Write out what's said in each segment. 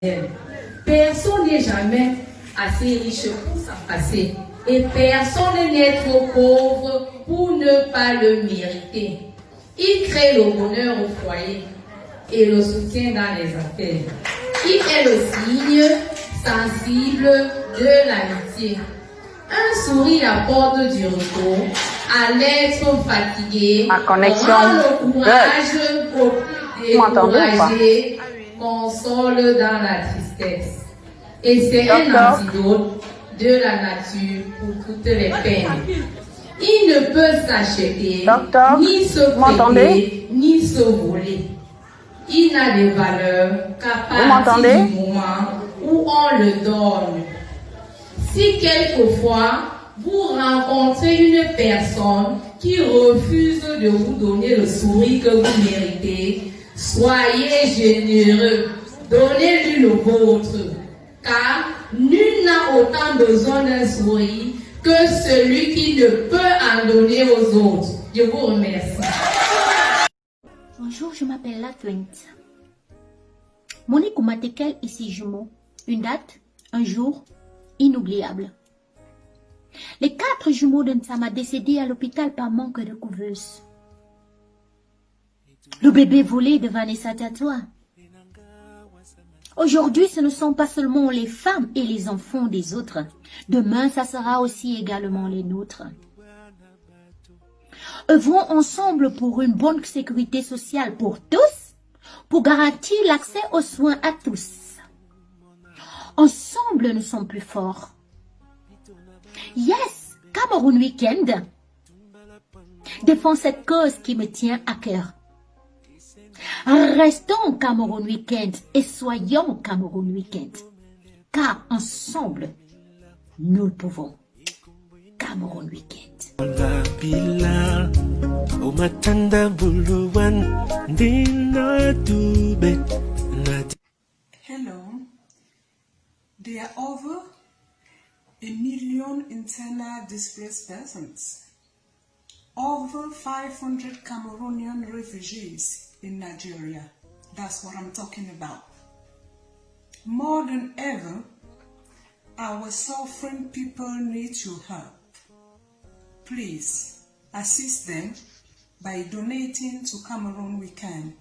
Personne n'est jamais assez riche pour s'en passer. Et personne n'est trop pauvre pour ne pas le mériter. Il crée le bonheur au foyer et le soutien dans les affaires. Il est le signe sensible de l'amitié. Un sourire apporte du repos à l'être fatigué. Ma connexion. Rend le courage au découragé, console dans la tristesse. Et c'est un antidote de la nature pour toutes les peines. Il ne peut s'acheter, ni se prêter, ni se voler. Il n'a de valeur qu'à partir du moment où on le donne. Si quelquefois vous rencontrez une personne qui refuse de vous donner le sourire que vous méritez, soyez généreux, donnez-lui le vôtre, car nul n'a autant besoin d'un sourire que celui qui ne peut en donner aux autres. Je vous remercie. Bonjour, je m'appelle Latwint. Monique Oumatekel ici jumeau. Une date, un jour inoubliable. Les 4 jumeaux de Nsama décédés à l'hôpital par manque de couveuse. Le bébé volé de Vanessa Tatoua. Aujourd'hui, ce ne sont pas seulement les femmes et les enfants des autres. Demain, ça sera aussi également les nôtres. Œuvrons ensemble pour une bonne sécurité sociale pour tous, pour garantir l'accès aux soins à tous. Ensemble, nous sommes plus forts. Yes, Cameroun Weekend défend cette cause qui me tient à cœur. Restons Cameroun Weekend et soyons Cameroun Weekend, car ensemble, nous le pouvons. Cameroun Weekend. Hello. There are over 1 million internally displaced persons. Over 500 Cameroonian refugees in Nigeria. That's what I'm talking about. More than ever, our suffering people need your help. Please assist them by donating to Cameroun Weekend.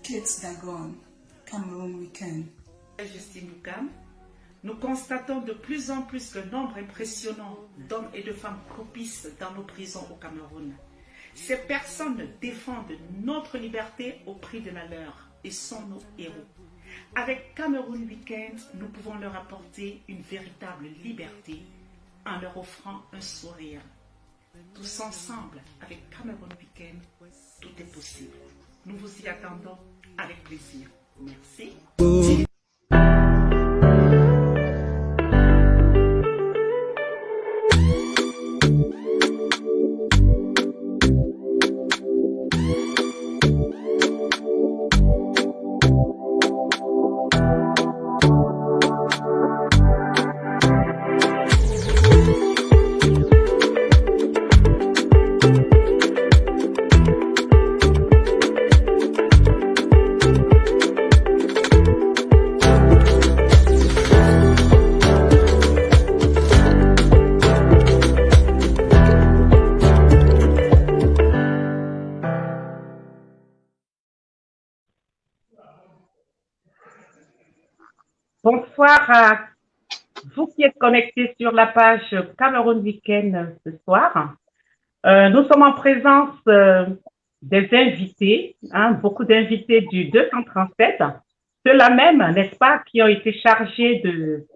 Kids Dagon, Cameroun Weekend. Justine Lucam, nous constatons de plus en plus le nombre impressionnant d'hommes et de femmes propices dans nos prisons au Cameroun. Ces personnes défendent notre liberté au prix de la leur et sont nos héros. Avec Cameroun Weekend, nous pouvons leur apporter une véritable liberté en leur offrant un sourire. Tous ensemble, avec Cameroun Weekend, tout est possible. Nous vous y attendons avec plaisir. Merci. Bonsoir à vous qui êtes connectés sur la page Cameroun Weekend ce soir. Nous sommes en présence des invités, beaucoup d'invités du 237, ceux-là même, n'est-ce pas, qui ont été chargés de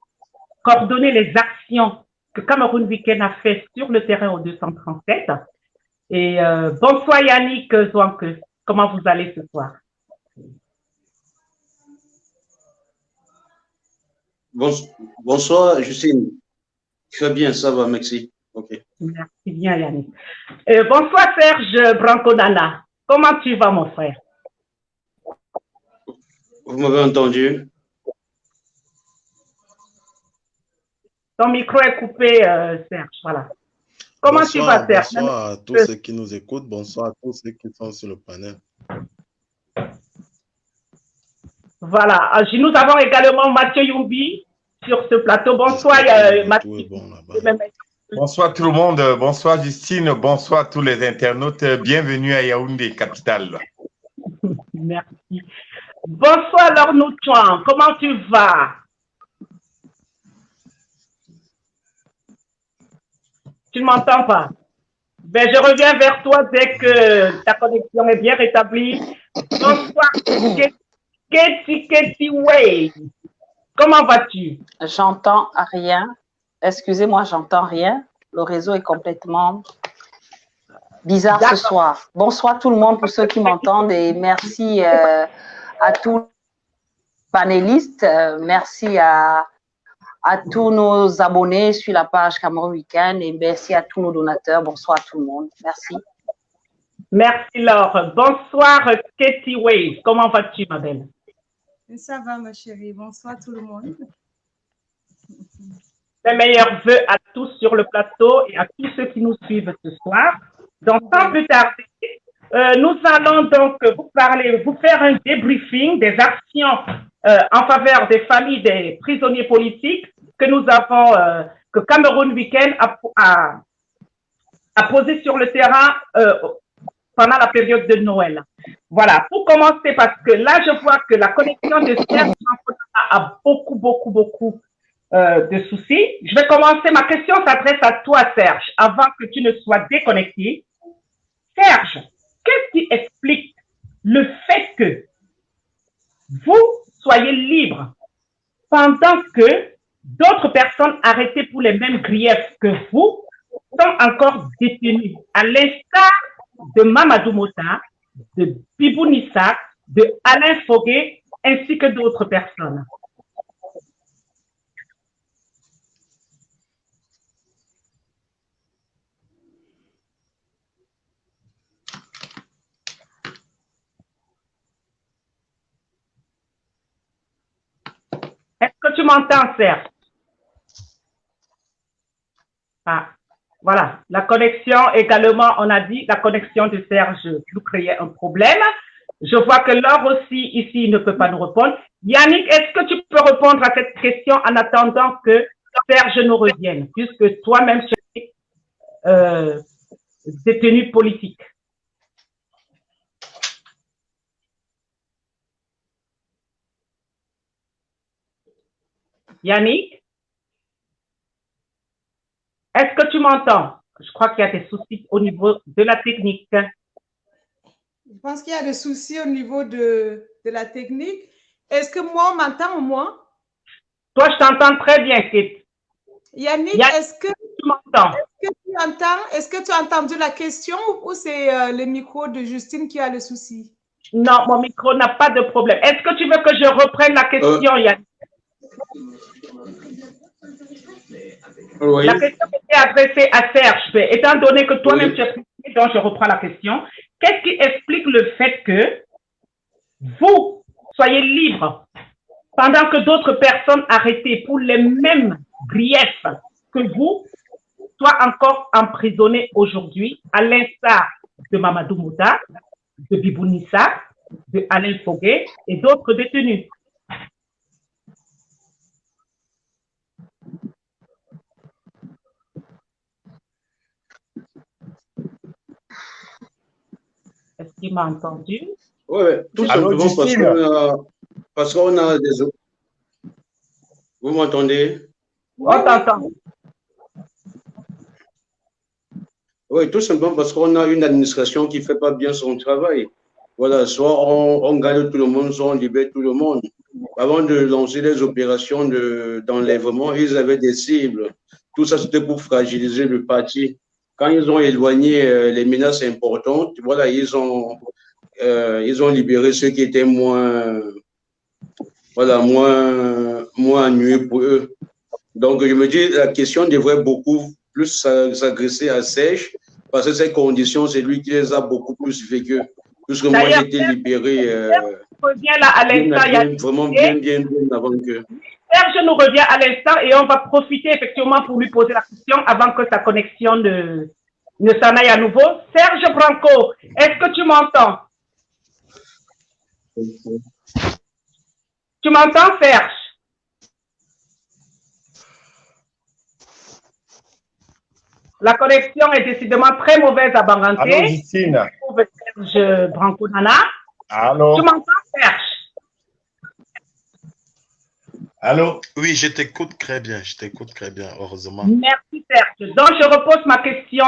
coordonner les actions que Cameroun Weekend a fait sur le terrain au 237. Et bonsoir Yannick Zouanke, comment vous allez ce soir? Bonsoir, Justine. Très bien, ça va, merci. Ok. Merci bien, Yannick. Bonsoir, Serge Branconana. Comment tu vas, mon frère? Vous m'avez entendu? Ton micro est coupé, Serge. Voilà. Comment tu vas, Serge? Bonsoir à tous ceux qui nous écoutent. Bonsoir à tous ceux qui sont sur le panel. Voilà. Nous avons également Mathieu Youmbi sur ce plateau. Bonsoir, Mathieu. Bonsoir tout le monde. Bonsoir Justine. Bonsoir tous les internautes. Bienvenue à Yaoundé, capitale. Merci. Bonsoir Lornou Chouan. Comment tu vas? Tu ne m'entends pas? Ben, je reviens vers toi dès que ta connexion est bien rétablie. Bonsoir, Keti Way. Comment vas-tu? J'entends rien. Excusez-moi, j'entends rien. Le réseau est complètement bizarre ce soir. Bonsoir tout le monde pour ceux qui m'entendent et merci à tous les panélistes. Merci à tous nos abonnés sur la page Cameroun Week-end et merci à tous nos donateurs. Bonsoir à tout le monde. Merci. Merci Laure. Bonsoir Katie Way. Comment vas-tu, ma belle? Ça va, ma chérie. Bonsoir tout le monde. Mes meilleurs vœux à tous sur le plateau et à tous ceux qui nous suivent ce soir. Donc, sans plus tarder, nous allons donc vous faire un débriefing des actions en faveur des familles des prisonniers politiques que nous avons, que Cameroun Week-end a posé sur le terrain pendant la période de Noël. Voilà, pour commencer, parce que là, je vois que la connexion de Serge a beaucoup de soucis. Je vais commencer, ma question s'adresse à toi, Serge, avant que tu ne sois déconnecté. Serge, qu'est-ce qui explique le fait que vous soyez libre pendant que d'autres personnes arrêtées pour les mêmes griefs que vous sont encore détenues, à l'instar de Mamadou Mota, de Bibou Nissa, de Alain Foguet, ainsi que d'autres personnes? Est-ce que tu m'entends, Serge? Ah, voilà. La connexion également, on a dit, la connexion de Serge nous créait un problème. Je vois que Laure aussi, ici, ne peut pas nous répondre. Yannick, est-ce que tu peux répondre à cette question en attendant que Serge nous revienne, puisque toi-même, tu es détenu politique? Yannick, est-ce que tu m'entends? Je crois qu'il y a des soucis au niveau de la technique. Je pense qu'il y a des soucis au niveau de la technique. Est-ce que moi, on m'entend au moins? Toi, je t'entends très bien, Kate. Yannick, est-ce que tu m'entends? Est-ce que tu as entendu la question ou c'est le micro de Justine qui a le souci? Non, mon micro n'a pas de problème. Est-ce que tu veux que je reprenne la question, Yannick? Oui. La question était adressée à Serge. Étant donné que toi-même tu as expliqué, donc je reprends la question. Qu'est-ce qui explique le fait que vous soyez libre pendant que d'autres personnes arrêtées pour les mêmes griefs que vous soient encore emprisonnées aujourd'hui, à l'instar de Mamadou Mouta, de Bibou Nissa, de Alain Foguet et d'autres détenus? Est-ce qu'il m'a entendu? Oui, tout simplement parce qu'on a des autres. Vous m'entendez? On t'entend. Oui, tout simplement parce qu'on a une administration qui ne fait pas bien son travail. Voilà, soit on gagne tout le monde, soit on libère tout le monde. Avant de lancer les opérations d'enlèvement, ils avaient des cibles. Tout ça, c'était pour fragiliser le parti. Quand ils ont éloigné les menaces importantes, voilà, ils ont libéré ceux qui étaient moins ennuyeux pour eux. Donc, je me dis, la question devrait beaucoup plus s'adresser à Serge, parce que ces conditions, c'est lui qui les a beaucoup plus vécues. Puisque moi, j'ai été libéré vraiment bien avant que... Serge nous revient à l'instant et on va profiter effectivement pour lui poser la question avant que sa connexion ne s'en aille à nouveau. Serge Branco, est-ce que tu m'entends? Tu m'entends, Serge? La connexion est décidément très mauvaise à Banganté. Allô, Justine. Serge Branco-Nana. Allô. Tu m'entends, Serge? Allô? Oui, je t'écoute très bien, heureusement. Merci, Serge. Donc, je repose ma question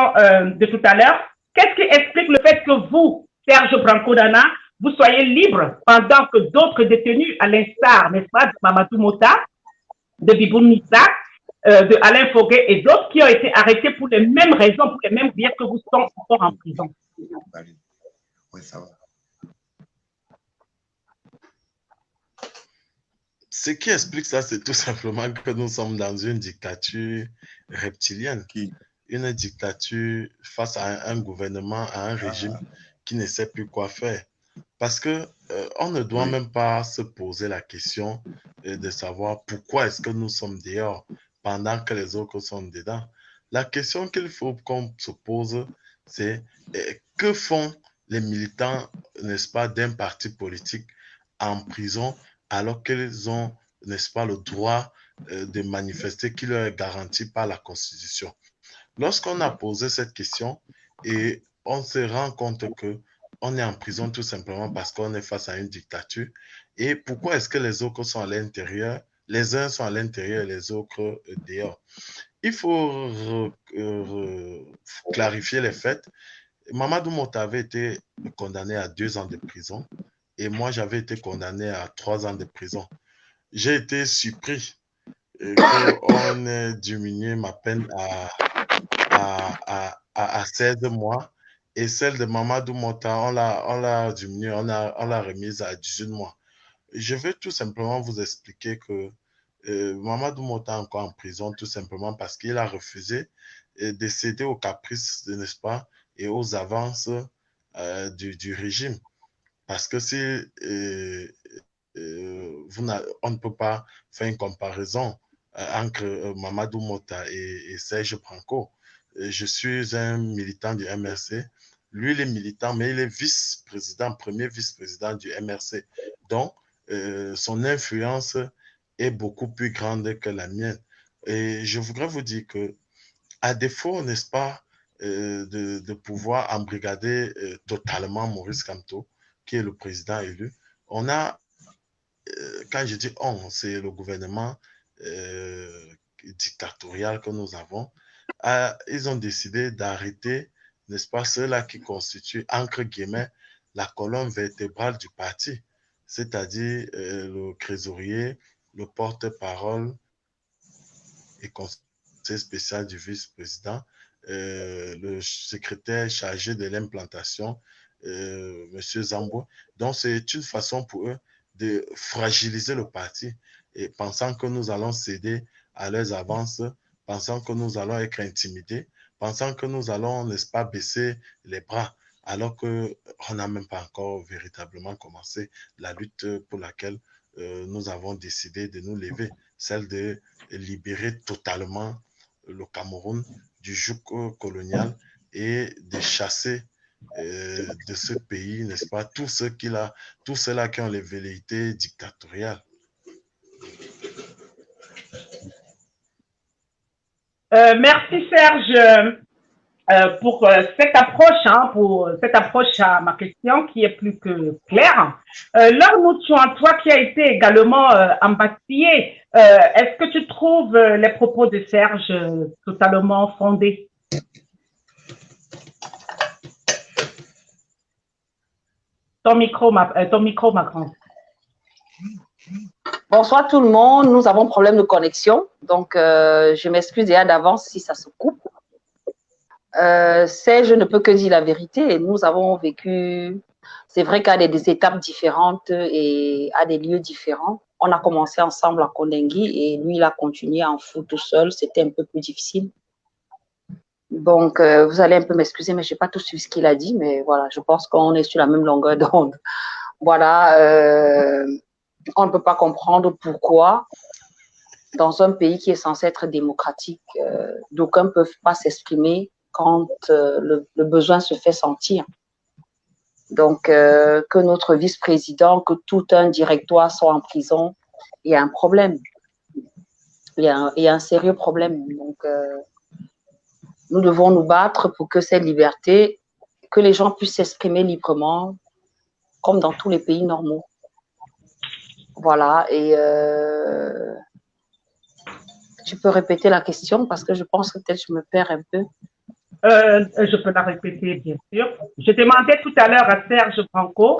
de tout à l'heure. Qu'est-ce qui explique le fait que vous, Serge Branco-Nana, vous soyez libre pendant que d'autres détenus, à l'instar, n'est-ce pas, de Mamadou Mota, de Biboun Nissa, de Alain Foguet et d'autres qui ont été arrêtés pour les mêmes raisons, pour les mêmes biens que vous sont encore en prison? Oui, ça va. Ce qui explique ça, c'est tout simplement que nous sommes dans une dictature reptilienne. Une dictature face à un gouvernement, à un régime qui ne sait plus quoi faire. Parce que on ne doit même pas se poser la question de savoir pourquoi est-ce que nous sommes dehors pendant que les autres sont dedans. La question qu'il faut qu'on se pose, c'est que font les militants, n'est-ce pas, d'un parti politique en prison alors qu'ils ont, n'est-ce pas, le droit de manifester qui leur est garanti par la Constitution. Lorsqu'on a posé cette question et on se rend compte que on est en prison tout simplement parce qu'on est face à une dictature. Et pourquoi est-ce que les autres sont à l'intérieur, les uns sont à l'intérieur et les autres dehors? Il faut clarifier les faits. Mamadou Mota avait été condamné à 2 ans de prison et moi j'avais été condamné à 3 ans de prison. J'ai été surpris qu'on ait diminué ma peine à 16 mois. Et celle de Mamadou Mota, on l'a diminuée, on l'a remise à 18 mois. Je veux tout simplement vous expliquer que Mamadou Mota est encore en prison tout simplement parce qu'il a refusé de céder aux caprices, n'est-ce pas, et aux avances du régime. Parce que si on ne peut pas faire une comparaison entre Mamadou Mota et Serge Branco. Je suis un militant du MRC. Lui, il est militant, mais il est vice-président, premier vice-président du MRC. Donc, son influence est beaucoup plus grande que la mienne. Et je voudrais vous dire que, à défaut, n'est-ce pas, de pouvoir embrigader totalement Maurice Kamto, qui est le président élu, on a, quand je dis on, c'est le gouvernement dictatorial que nous avons, ils ont décidé d'arrêter, n'est-ce pas, ceux-là qui constituent, entre guillemets, la colonne vertébrale du parti, c'est-à-dire le trésorier, le porte-parole et conseiller spécial du vice-président, le secrétaire chargé de l'implantation, M. Zambo. Donc, c'est une façon pour eux de fragiliser le parti et pensant que nous allons céder à leurs avances, pensant que nous allons être intimidés, pensant que nous allons, n'est-ce pas, baisser les bras, alors qu'on n'a même pas encore véritablement commencé la lutte pour laquelle nous avons décidé de nous lever, celle de libérer totalement le Cameroun du joug colonial et de chasser de ce pays, n'est-ce pas, tous ceux-là qui ont les velléités dictatoriales. Merci Serge pour cette approche à ma question qui est plus que claire. Laure Moutchouan, toi qui as été également embastillé, est-ce que tu trouves les propos de Serge totalement fondés? Ton micro, ma grande. Bonsoir tout le monde, nous avons problème de connexion, donc je m'excuse déjà d'avance si ça se coupe. Je ne peux que dire la vérité et nous avons vécu, c'est vrai qu'à des étapes différentes et à des lieux différents. On a commencé ensemble à Kondengui et lui il a continué en foot tout seul, c'était un peu plus difficile. Donc vous allez un peu m'excuser mais je n'ai pas tout suivi ce qu'il a dit, mais voilà, je pense qu'on est sur la même longueur d'onde. Voilà, on ne peut pas comprendre pourquoi dans un pays qui est censé être démocratique, d'aucuns ne peuvent pas s'exprimer quand le besoin se fait sentir. Donc, que notre vice-président, que tout un directoire soit en prison, il y a un problème. Il y a un sérieux problème. Donc, nous devons nous battre pour que cette liberté, que les gens puissent s'exprimer librement, comme dans tous les pays normaux. Voilà, et tu peux répéter la question parce que je pense que peut-être je me perds un peu. Je peux la répéter, bien sûr. Je demandais tout à l'heure à Serge Franco,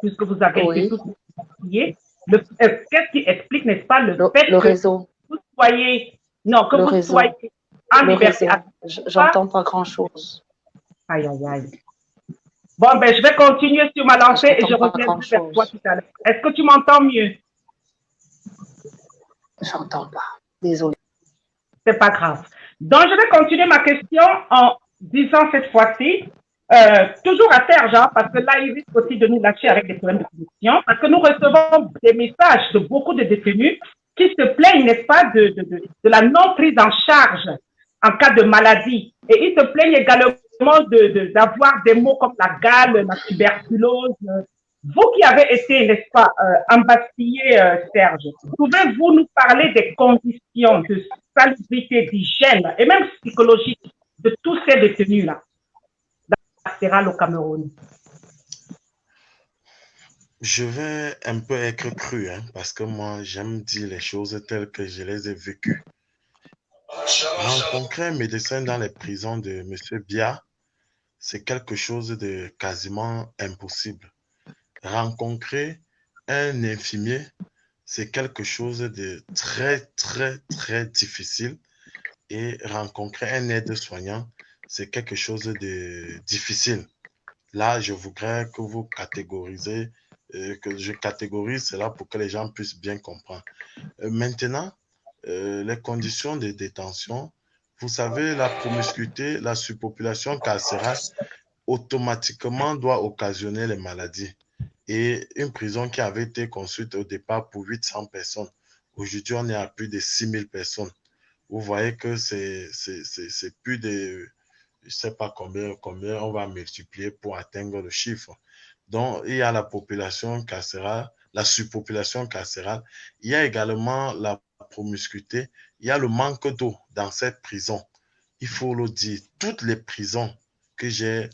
puisque vous avez été tous publiés, qu'est-ce qui explique, n'est-ce pas, le fait le que réseau. Vous soyez, non, que le vous réseau. soyez en Le liberté. réseau. J'entends pas grand-chose. Aïe, aïe, aïe. Bon, ben, je vais continuer sur ma lancée et je reviendrai vers toi tout à l'heure. Est-ce que tu m'entends mieux? J'entends pas. Désolée. C'est pas grave. Donc, je vais continuer ma question en disant cette fois-ci, toujours à Serge, hein, parce que là, il risque aussi de nous lâcher avec des problèmes de connexion, parce que nous recevons des messages de beaucoup de détenus qui se plaignent, n'est-ce pas, de la non-prise en charge en cas de maladie. Et ils se plaignent également d'avoir des mots comme la gale, la tuberculose. Vous qui avez été, n'est-ce pas, embastillé, Serge, pouvez-vous nous parler des conditions de salubrité, d'hygiène et même psychologique de tous ces détenus-là, carcérales au Cameroun? Je vais un peu être cru, hein, parce que moi, j'aime dire les choses telles que je les ai vécues. Rencontrer un médecin dans les prisons de M. Bia, c'est quelque chose de quasiment impossible. Rencontrer un infirmier, c'est quelque chose de très, très, très difficile. Et rencontrer un aide-soignant, c'est quelque chose de difficile. Là, je voudrais que vous catégorisez, que je catégorise cela pour que les gens puissent bien comprendre. Maintenant, les conditions de détention, vous savez, la promiscuité, la surpopulation carcérale, automatiquement doit occasionner les maladies. Et une prison qui avait été construite au départ pour 800 personnes, aujourd'hui, on est à plus de 6000 personnes. Vous voyez que c'est plus de, je ne sais pas combien on va multiplier pour atteindre le chiffre. Donc, il y a la population carcérale, la surpopulation carcérale. Il y a également la promiscuité. Il y a le manque d'eau dans cette prison. Il faut le dire, toutes les prisons que j'ai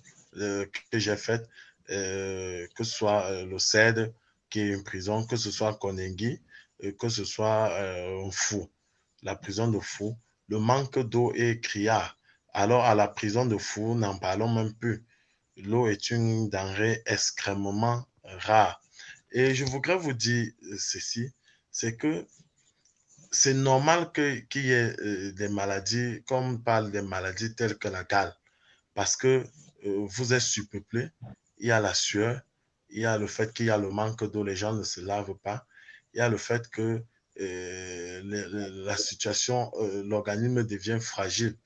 faites, que ce soit le CED, qui est une prison, que ce soit Konengi, que ce soit Fou, la prison de Fou, le manque d'eau est criard. Alors, à la prison de Fou, n'en parlons même plus. L'eau est une denrée extrêmement rare. Et je voudrais vous dire ceci, c'est que c'est normal qu'il y ait des maladies, comme on parle des maladies telles que la gale, parce que vous êtes surpeuplé, il y a la sueur, il y a le fait qu'il y a le manque d'eau, les gens ne se lavent pas, il y a le fait que la situation, l'organisme devient fragile.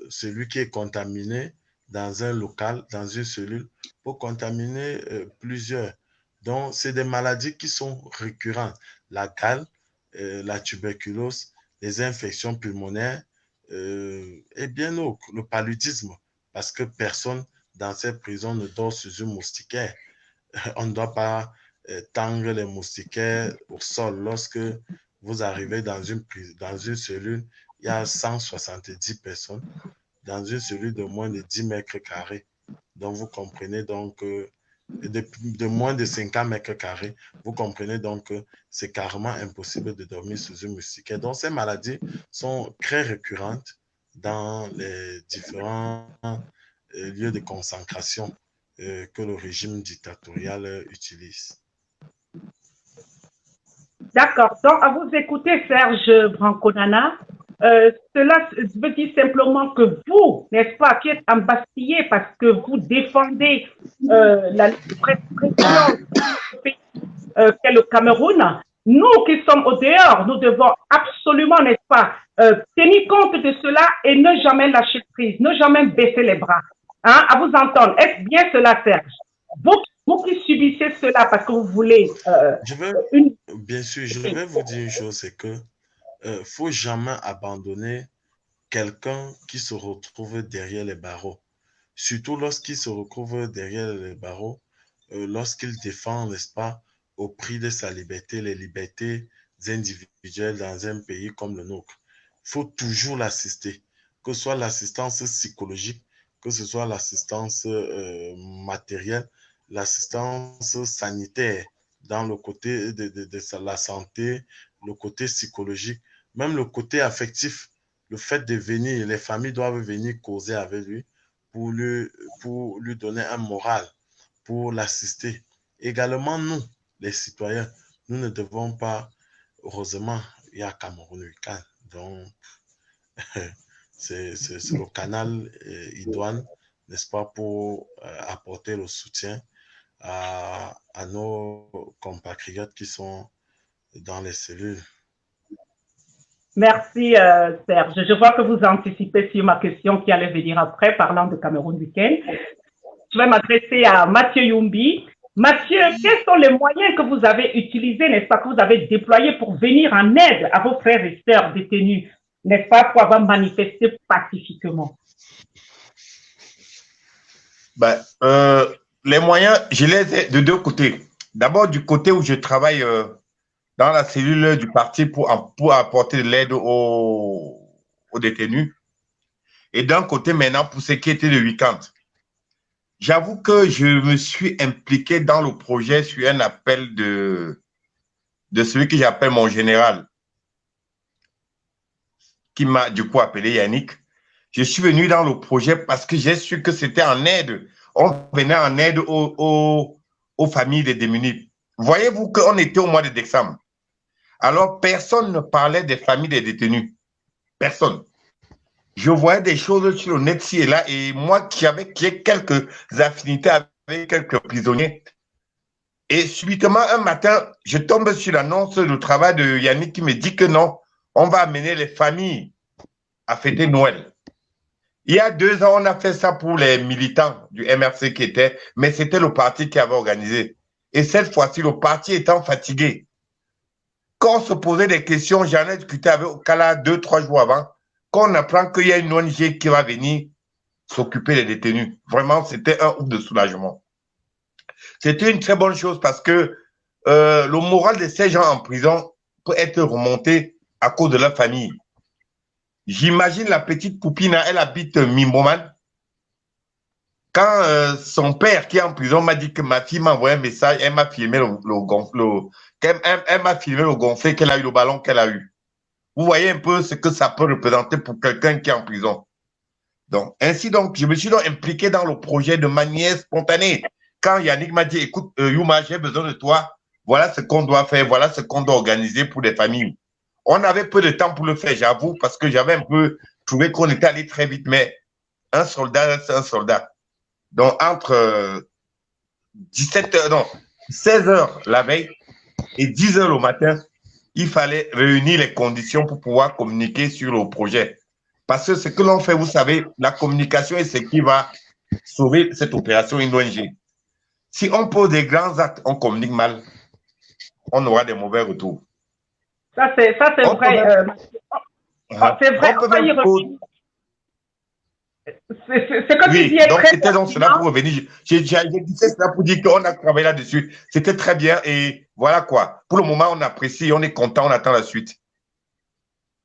Celui qui est contaminé dans un local, dans une cellule, peut contaminer plusieurs. Donc, c'est des maladies qui sont récurrentes. La gale, la tuberculose, les infections pulmonaires, et bien autres, le paludisme, parce que personne dans cette prison ne dort sous une moustiquaire. On ne doit pas tendre les moustiquaires au sol. Lorsque vous arrivez dans une cellule, il y a 170 personnes dans une cellule de moins de 10 mètres carrés. Donc, vous comprenez donc de moins de 50 mètres carrés, vous comprenez donc que c'est carrément impossible de dormir sous une moustiquaire. Donc, ces maladies sont très récurrentes dans les différents lieux de concentration que le régime dictatorial utilise. D'accord. Donc, à vous écouter, Serge Branconana, cela veut dire simplement que vous, n'est-ce pas, qui êtes embastillé parce que vous défendez la président qu'est le Cameroun, nous qui sommes au dehors, nous devons absolument, n'est-ce pas, tenir compte de cela et ne jamais lâcher prise, ne jamais baisser les bras. Hein, à vous entendre. Est-ce bien cela, Serge? Vous qui subissez cela parce que vous voulez... Bien sûr, je vais vous dire une chose, c'est que faut jamais abandonner quelqu'un qui se retrouve derrière les barreaux. Surtout lorsqu'il se retrouve derrière les barreaux, lorsqu'il défend, n'est-ce pas, au prix de sa liberté, les libertés individuelles dans un pays comme le nôtre. Il faut toujours l'assister, que ce soit l'assistance psychologique, que ce soit l'assistance matérielle, l'assistance sanitaire dans le côté de la santé, le côté psychologique, même le côté affectif. Le fait de venir, les familles doivent venir causer avec lui pour lui donner un moral, pour l'assister. Également, nous, les citoyens, nous ne devons pas, heureusement, il y a Cameroun Week-end, donc c'est le canal idoine, n'est-ce pas, pour apporter le soutien à nos compatriotes qui sont dans les cellules. Merci Serge. Je vois que vous anticipez sur ma question qui allait venir après, parlant de Cameroun Week-end. Je vais m'adresser à Mathieu Youmbi. Mathieu, quels sont les moyens que vous avez utilisés, n'est-ce pas, que vous avez déployés pour venir en aide à vos frères et sœurs détenus, n'est-ce pas, pour avoir manifesté pacifiquement? Les moyens, je les ai de deux côtés. D'abord, du côté où je travaille dans la cellule du parti pour apporter de l'aide aux détenus. Et d'un côté, maintenant, pour ce qui était le week-end. J'avoue que je me suis impliqué dans le projet sur un appel de celui que j'appelle mon général, qui m'a du coup appelé Yannick. Je suis venu dans le projet parce que j'ai su que c'était en aide. On venait en aide aux familles des démunis. Voyez-vous qu'on était au mois de décembre. Alors, personne ne parlait des familles des détenus. Personne. Je voyais des choses sur le net ci et là, et moi qui ai quelques affinités avec quelques prisonniers. Et subitement, un matin, je tombe sur l'annonce du travail de Yannick qui me dit que non, on va amener les familles à fêter Noël. Il y a 2 ans, on a fait ça pour les militants du MRC qui étaient, mais c'était le parti qui avait organisé. Et cette fois-ci, le parti étant fatigué, quand on se posait des questions, j'en ai discuté avec Okala 2-3 jours avant, qu'on apprend qu'il y a une ONG qui va venir s'occuper des détenus. Vraiment, c'était un ouf de soulagement. C'était une très bonne chose parce que le moral de ces gens en prison peut être remonté à cause de leur famille. J'imagine la petite poupine, elle habite Mimboman. Quand son père qui est en prison m'a dit que ma fille m'a envoyé un message, elle m'a filmé elle m'a filmé le gonflé qu'elle a eu, le ballon qu'elle a eu. Vous voyez un peu ce que ça peut représenter pour quelqu'un qui est en prison. Donc, ainsi donc, je me suis donc impliqué dans le projet de manière spontanée. Quand Yannick m'a dit, écoute, Youma, j'ai besoin de toi, voilà ce qu'on doit faire, voilà ce qu'on doit organiser pour des familles. On avait peu de temps pour le faire, j'avoue, parce que j'avais un peu trouvé qu'on était allé très vite, mais un soldat, c'est un soldat. Donc, entre 16 heures la veille et 10 heures le matin, il fallait réunir les conditions pour pouvoir communiquer sur le projet. Parce que ce que l'on fait, vous savez, la communication est ce qui va sauver cette opération ONG. Si on pose des grands actes, on communique mal, on aura des mauvais retours. Ça, c'est vrai. C'est vrai. C'est comme tu dis. Donc, c'était donc cela pour revenir. J'ai dit cela pour dire qu'on a travaillé là-dessus. C'était très bien et voilà quoi. Pour le moment, on apprécie, on est content, on attend la suite.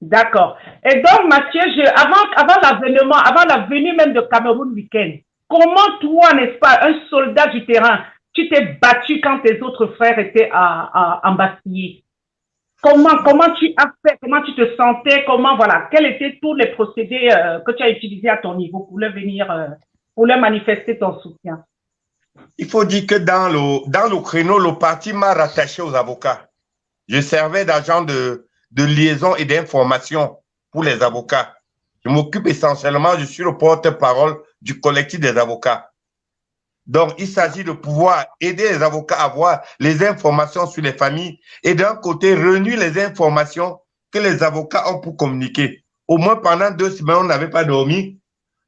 D'accord. Et donc, Mathieu, avant l'avènement, avant la venue même de Cameroun Week-end, comment toi, n'est-ce pas, un soldat du terrain, tu t'es battu quand tes autres frères étaient en Bastille? Comment tu as fait? Comment tu te sentais? Voilà, quels étaient tous les procédés que tu as utilisés à ton niveau pour leur manifester ton soutien? Il faut dire que dans le créneau, le parti m'a rattaché aux avocats. Je servais d'agent de liaison et d'information pour les avocats. Je m'occupe essentiellement, je suis le porte-parole du collectif des avocats. Donc, il s'agit de pouvoir aider les avocats à avoir les informations sur les familles et d'un côté, réunir les informations que les avocats ont pour communiquer. Au moins, pendant 2 semaines, on n'avait pas dormi.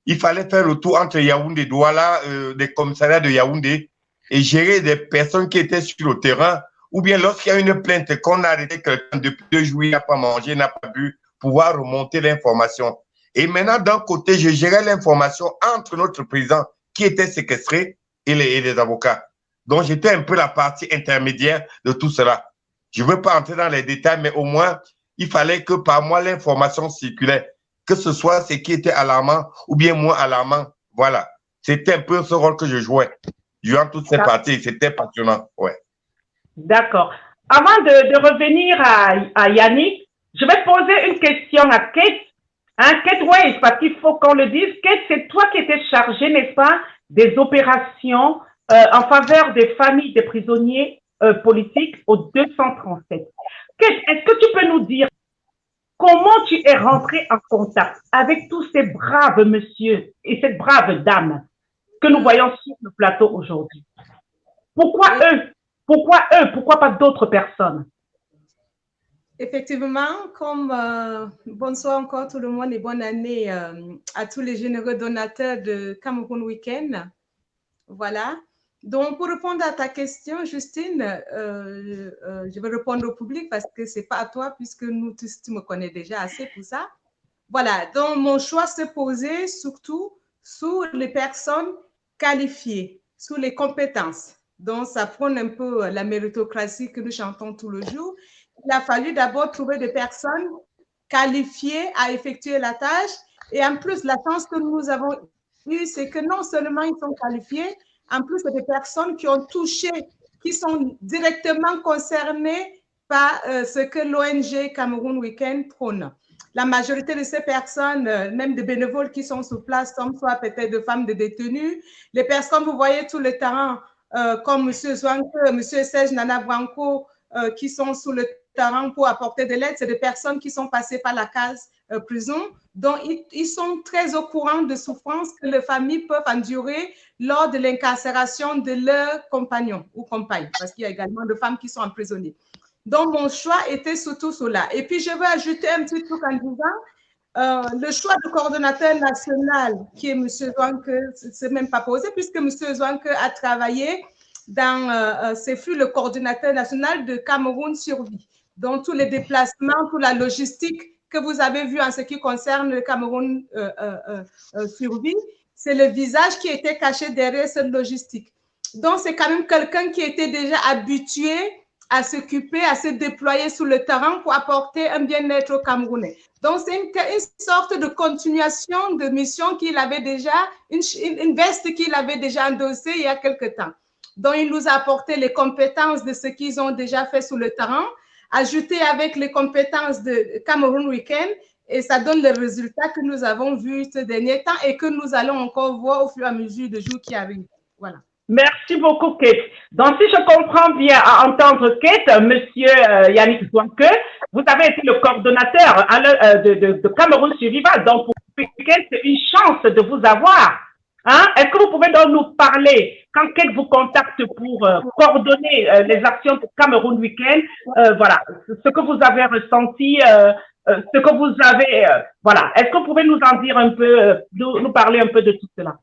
Il fallait faire le tour entre Yaoundé et Douala, des commissariats de Yaoundé et gérer des personnes qui étaient sur le terrain. Ou bien lorsqu'il y a une plainte qu'on a arrêté quelqu'un depuis 2 jours, il n'a pas mangé, n'a pas bu, pouvoir remonter l'information. Et maintenant, d'un côté, je gérais l'information entre notre président qui était séquestré et les avocats. Donc, j'étais un peu la partie intermédiaire de tout cela. Je ne veux pas entrer dans les détails, mais au moins, il fallait que par moi, l'information circulait, que ce soit ce qui était alarmant ou bien moins alarmant. Voilà. C'était un peu ce rôle que je jouais durant toutes ces parties. C'était passionnant. Ouais. D'accord. Avant de revenir à Yannick, je vais poser une question à Kate. Hein, Kate Weiss, parce qu'il faut qu'on le dise. Kate, c'est toi qui étais chargée, n'est-ce pas, des opérations en faveur des familles des prisonniers politiques au 237. Kate, est-ce que tu peux nous dire comment tu es rentrée en contact avec tous ces braves messieurs et cette brave dame que nous voyons sur le plateau aujourd'hui? Pourquoi eux? Pourquoi eux? Pourquoi pas d'autres personnes? Effectivement, comme bonsoir encore tout le monde et bonne année à tous les généreux donateurs de Cameroun Week-end. Voilà. Donc, pour répondre à ta question, Justine, je vais répondre au public parce que ce n'est pas à toi puisque nous tous, tu me connais déjà assez pour ça. Voilà. Donc, mon choix se posait surtout sur les personnes qualifiées, sur les compétences. Donc, ça prône un peu la méritocratie que nous chantons tout le jour. Il a fallu d'abord trouver des personnes qualifiées à effectuer la tâche. Et en plus, la chance que nous avons eue, c'est que non seulement ils sont qualifiés, en plus, c'est des personnes qui ont touché, qui sont directement concernées par ce que l'ONG Cameroun Week-end prône. La majorité de ces personnes, même des bénévoles qui sont sur place, sont soit peut-être de femmes de détenus. Les personnes, vous voyez tout le terrain, comme M. Zouanke, M. Serge Nana Branco, qui sont sur le terrain pour apporter de l'aide, c'est des personnes qui sont passées par la case prison. Donc, ils sont très au courant de souffrances que les familles peuvent endurer lors de l'incarcération de leurs compagnons ou compagnes, parce qu'il y a également des femmes qui sont emprisonnées. Donc, mon choix était surtout cela. Et puis, je veux ajouter un petit truc en disant, le choix du coordonnateur national, qui est M. Zouanke, c'est même pas posé, puisque M. Zouanke a travaillé dans, ce fut le coordonnateur national de Cameroun Survie. Donc, tous les déplacements, toute la logistique que vous avez vu en ce qui concerne le Cameroun Survie, c'est le visage qui était caché derrière cette logistique. Donc, c'est quand même quelqu'un qui était déjà habitué à s'occuper, à se déployer sur le terrain pour apporter un bien-être aux Camerounais. Donc, c'est une sorte de continuation de mission qu'il avait déjà, une veste qu'il avait déjà endossée il y a quelque temps. Donc, il nous a apporté les compétences de ce qu'ils ont déjà fait sur le terrain, ajouté avec les compétences de Cameroun Week-end, et ça donne les résultats que nous avons vus ces derniers temps et que nous allons encore voir au fur et à mesure des jours qui arrivent. Voilà. Merci beaucoup, Kate. Donc, si je comprends bien à entendre Kate, Monsieur Yannick Zouanke, vous avez été le coordonnateur de Cameroun Survival. Donc, pour Kate, c'est une chance de vous avoir. Hein? Est-ce que vous pouvez donc nous parler, quand Kate vous contacte pour coordonner les actions de Cameroun Week-end, voilà, ce que vous avez ressenti, ce que vous avez, voilà. Est-ce que vous pouvez nous en dire un peu, nous parler un peu de tout cela?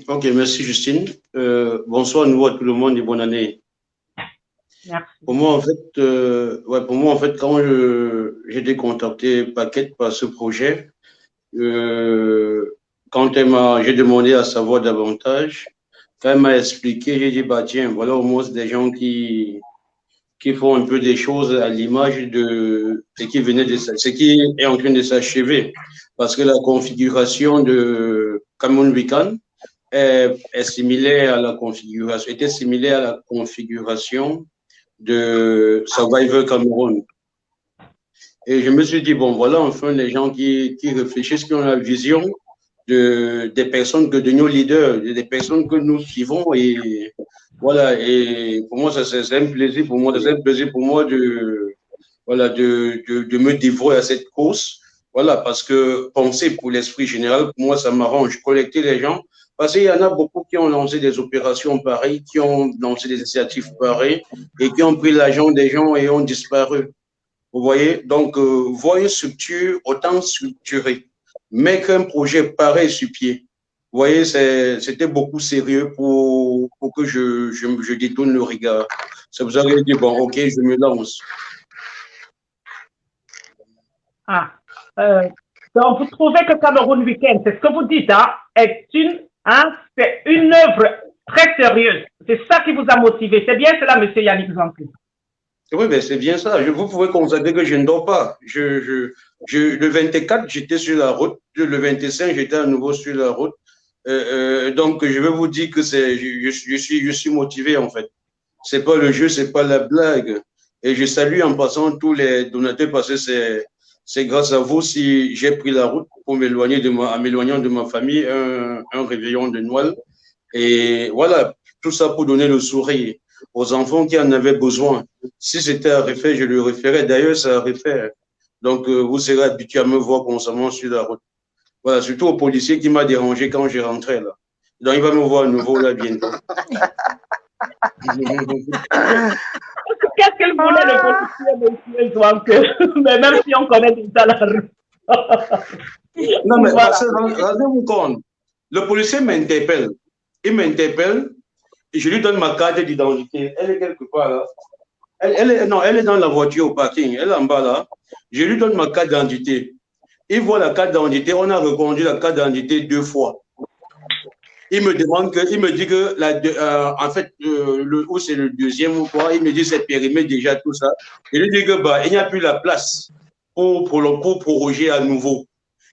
Ok, merci Justine. Bonsoir à nouveau à tout le monde et bonne année. Merci. Pour moi, en fait, quand j'ai été contacté par ce projet, quand j'ai demandé à savoir davantage, quand elle m'a expliqué, j'ai dit, bah tiens, voilà au moins des gens qui font un peu des choses à l'image de ce qui est en train de s'achever. Parce que la configuration de Cameroun Week-end était similaire à la configuration de Survivor Cameroun. Et je me suis dit, bon, voilà, enfin, les gens qui réfléchissent, qui ont la vision des personnes de nos leaders, des personnes que nous suivons. Et voilà, et pour moi, c'est un plaisir pour moi, de me dévouer à cette cause. Voilà, parce que penser pour l'esprit général, pour moi, ça m'arrange. Collecter les gens, parce qu'il y en a beaucoup qui ont lancé des opérations pareilles, qui ont lancé des initiatives pareilles et qui ont pris l'argent des gens et ont disparu. Vous voyez, donc, voyez structure autant structurée, mettre un projet pareil sur pied. Vous voyez, c'était beaucoup sérieux pour que je détourne le regard. Ça vous aurait dit, bon, ok, je me lance. Donc, vous trouvez que Cameroun Week-end, c'est ce que vous dites, hein, c'est une œuvre très sérieuse. C'est ça qui vous a motivé. C'est bien cela, monsieur Yannick Zampou. Oui, mais c'est bien ça. Vous pouvez constater que je ne dors pas. Le 24, j'étais sur la route. Le 25, j'étais à nouveau sur la route. Donc, je vais vous dire que je suis motivé, en fait. C'est pas le jeu, c'est pas la blague. Et je salue en passant tous les donateurs parce que c'est grâce à vous si j'ai pris la route pour m'éloigner de ma famille, un réveillon de Noël. Et voilà, tout ça pour donner le sourire aux enfants qui en avaient besoin. Si c'était à refaire, je le referais. D'ailleurs, c'est à refaire. Donc, vous serez habitué à me voir constamment sur la route. Voilà, surtout au policier qui m'a dérangé quand j'ai rentré là. Donc, il va me voir à nouveau là bientôt. Qu'est-ce qu'il voulait le policier, monsieur? Mais même si on connaît déjà la rue. Non, mais voilà. Rendez-vous compte. Le policier m'interpelle. Il m'interpelle et je lui donne ma carte d'identité. Elle est quelque part là. Elle est dans la voiture au parking. Elle est en bas là. Je lui donne ma carte d'identité. Il voit la carte d'identité. On a reconduit la carte d'identité 2 fois. Il me dit que en fait, où c'est le deuxième ou quoi, il me dit c'est périmé déjà tout ça. Je lui dis que il n'y a plus la place pour proroger à nouveau.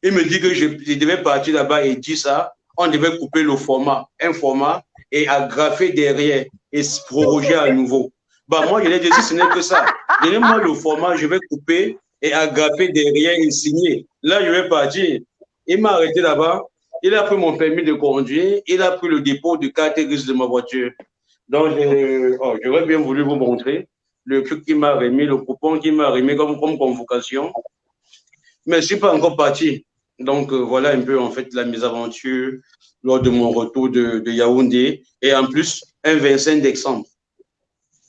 Il me dit que je devais partir là-bas et dire ça. On devait couper le format, un format, et agrafer derrière et proroger à nouveau. Moi, je l'ai dit, ce n'est que ça. Donnez-moi le format, je vais couper et agrafer derrière et signer. Là, je vais partir. Il m'a arrêté là-bas. Il a pris mon permis de conduire. Il a pris le dépôt de carte grise de ma voiture. Donc, j'aurais bien voulu vous montrer le truc qui m'a remis, le coupon qui m'a remis comme convocation. Mais je ne suis pas encore parti. Donc, voilà un peu, en fait, la mésaventure lors de mon retour de Yaoundé. Et en plus, un 25 décembre.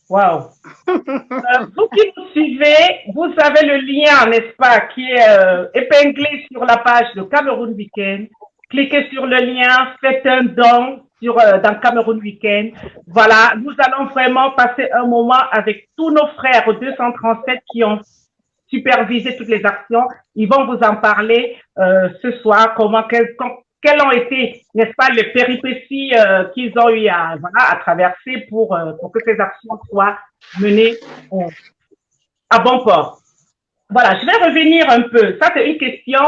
Waouh! Vous qui nous suivez, vous avez le lien, n'est-ce pas, qui est épinglé sur la page de Cameroun Week-end. Cliquez sur le lien, faites un don dans Cameroun Week-end. Voilà, nous allons vraiment passer un moment avec tous nos frères au 237 qui ont supervisé toutes les actions. Ils vont vous en parler ce soir, quelles ont été, n'est-ce pas, les péripéties qu'ils ont eu à traverser pour que ces actions soient menées à bon port. Voilà, je vais revenir un peu. Ça, c'est une question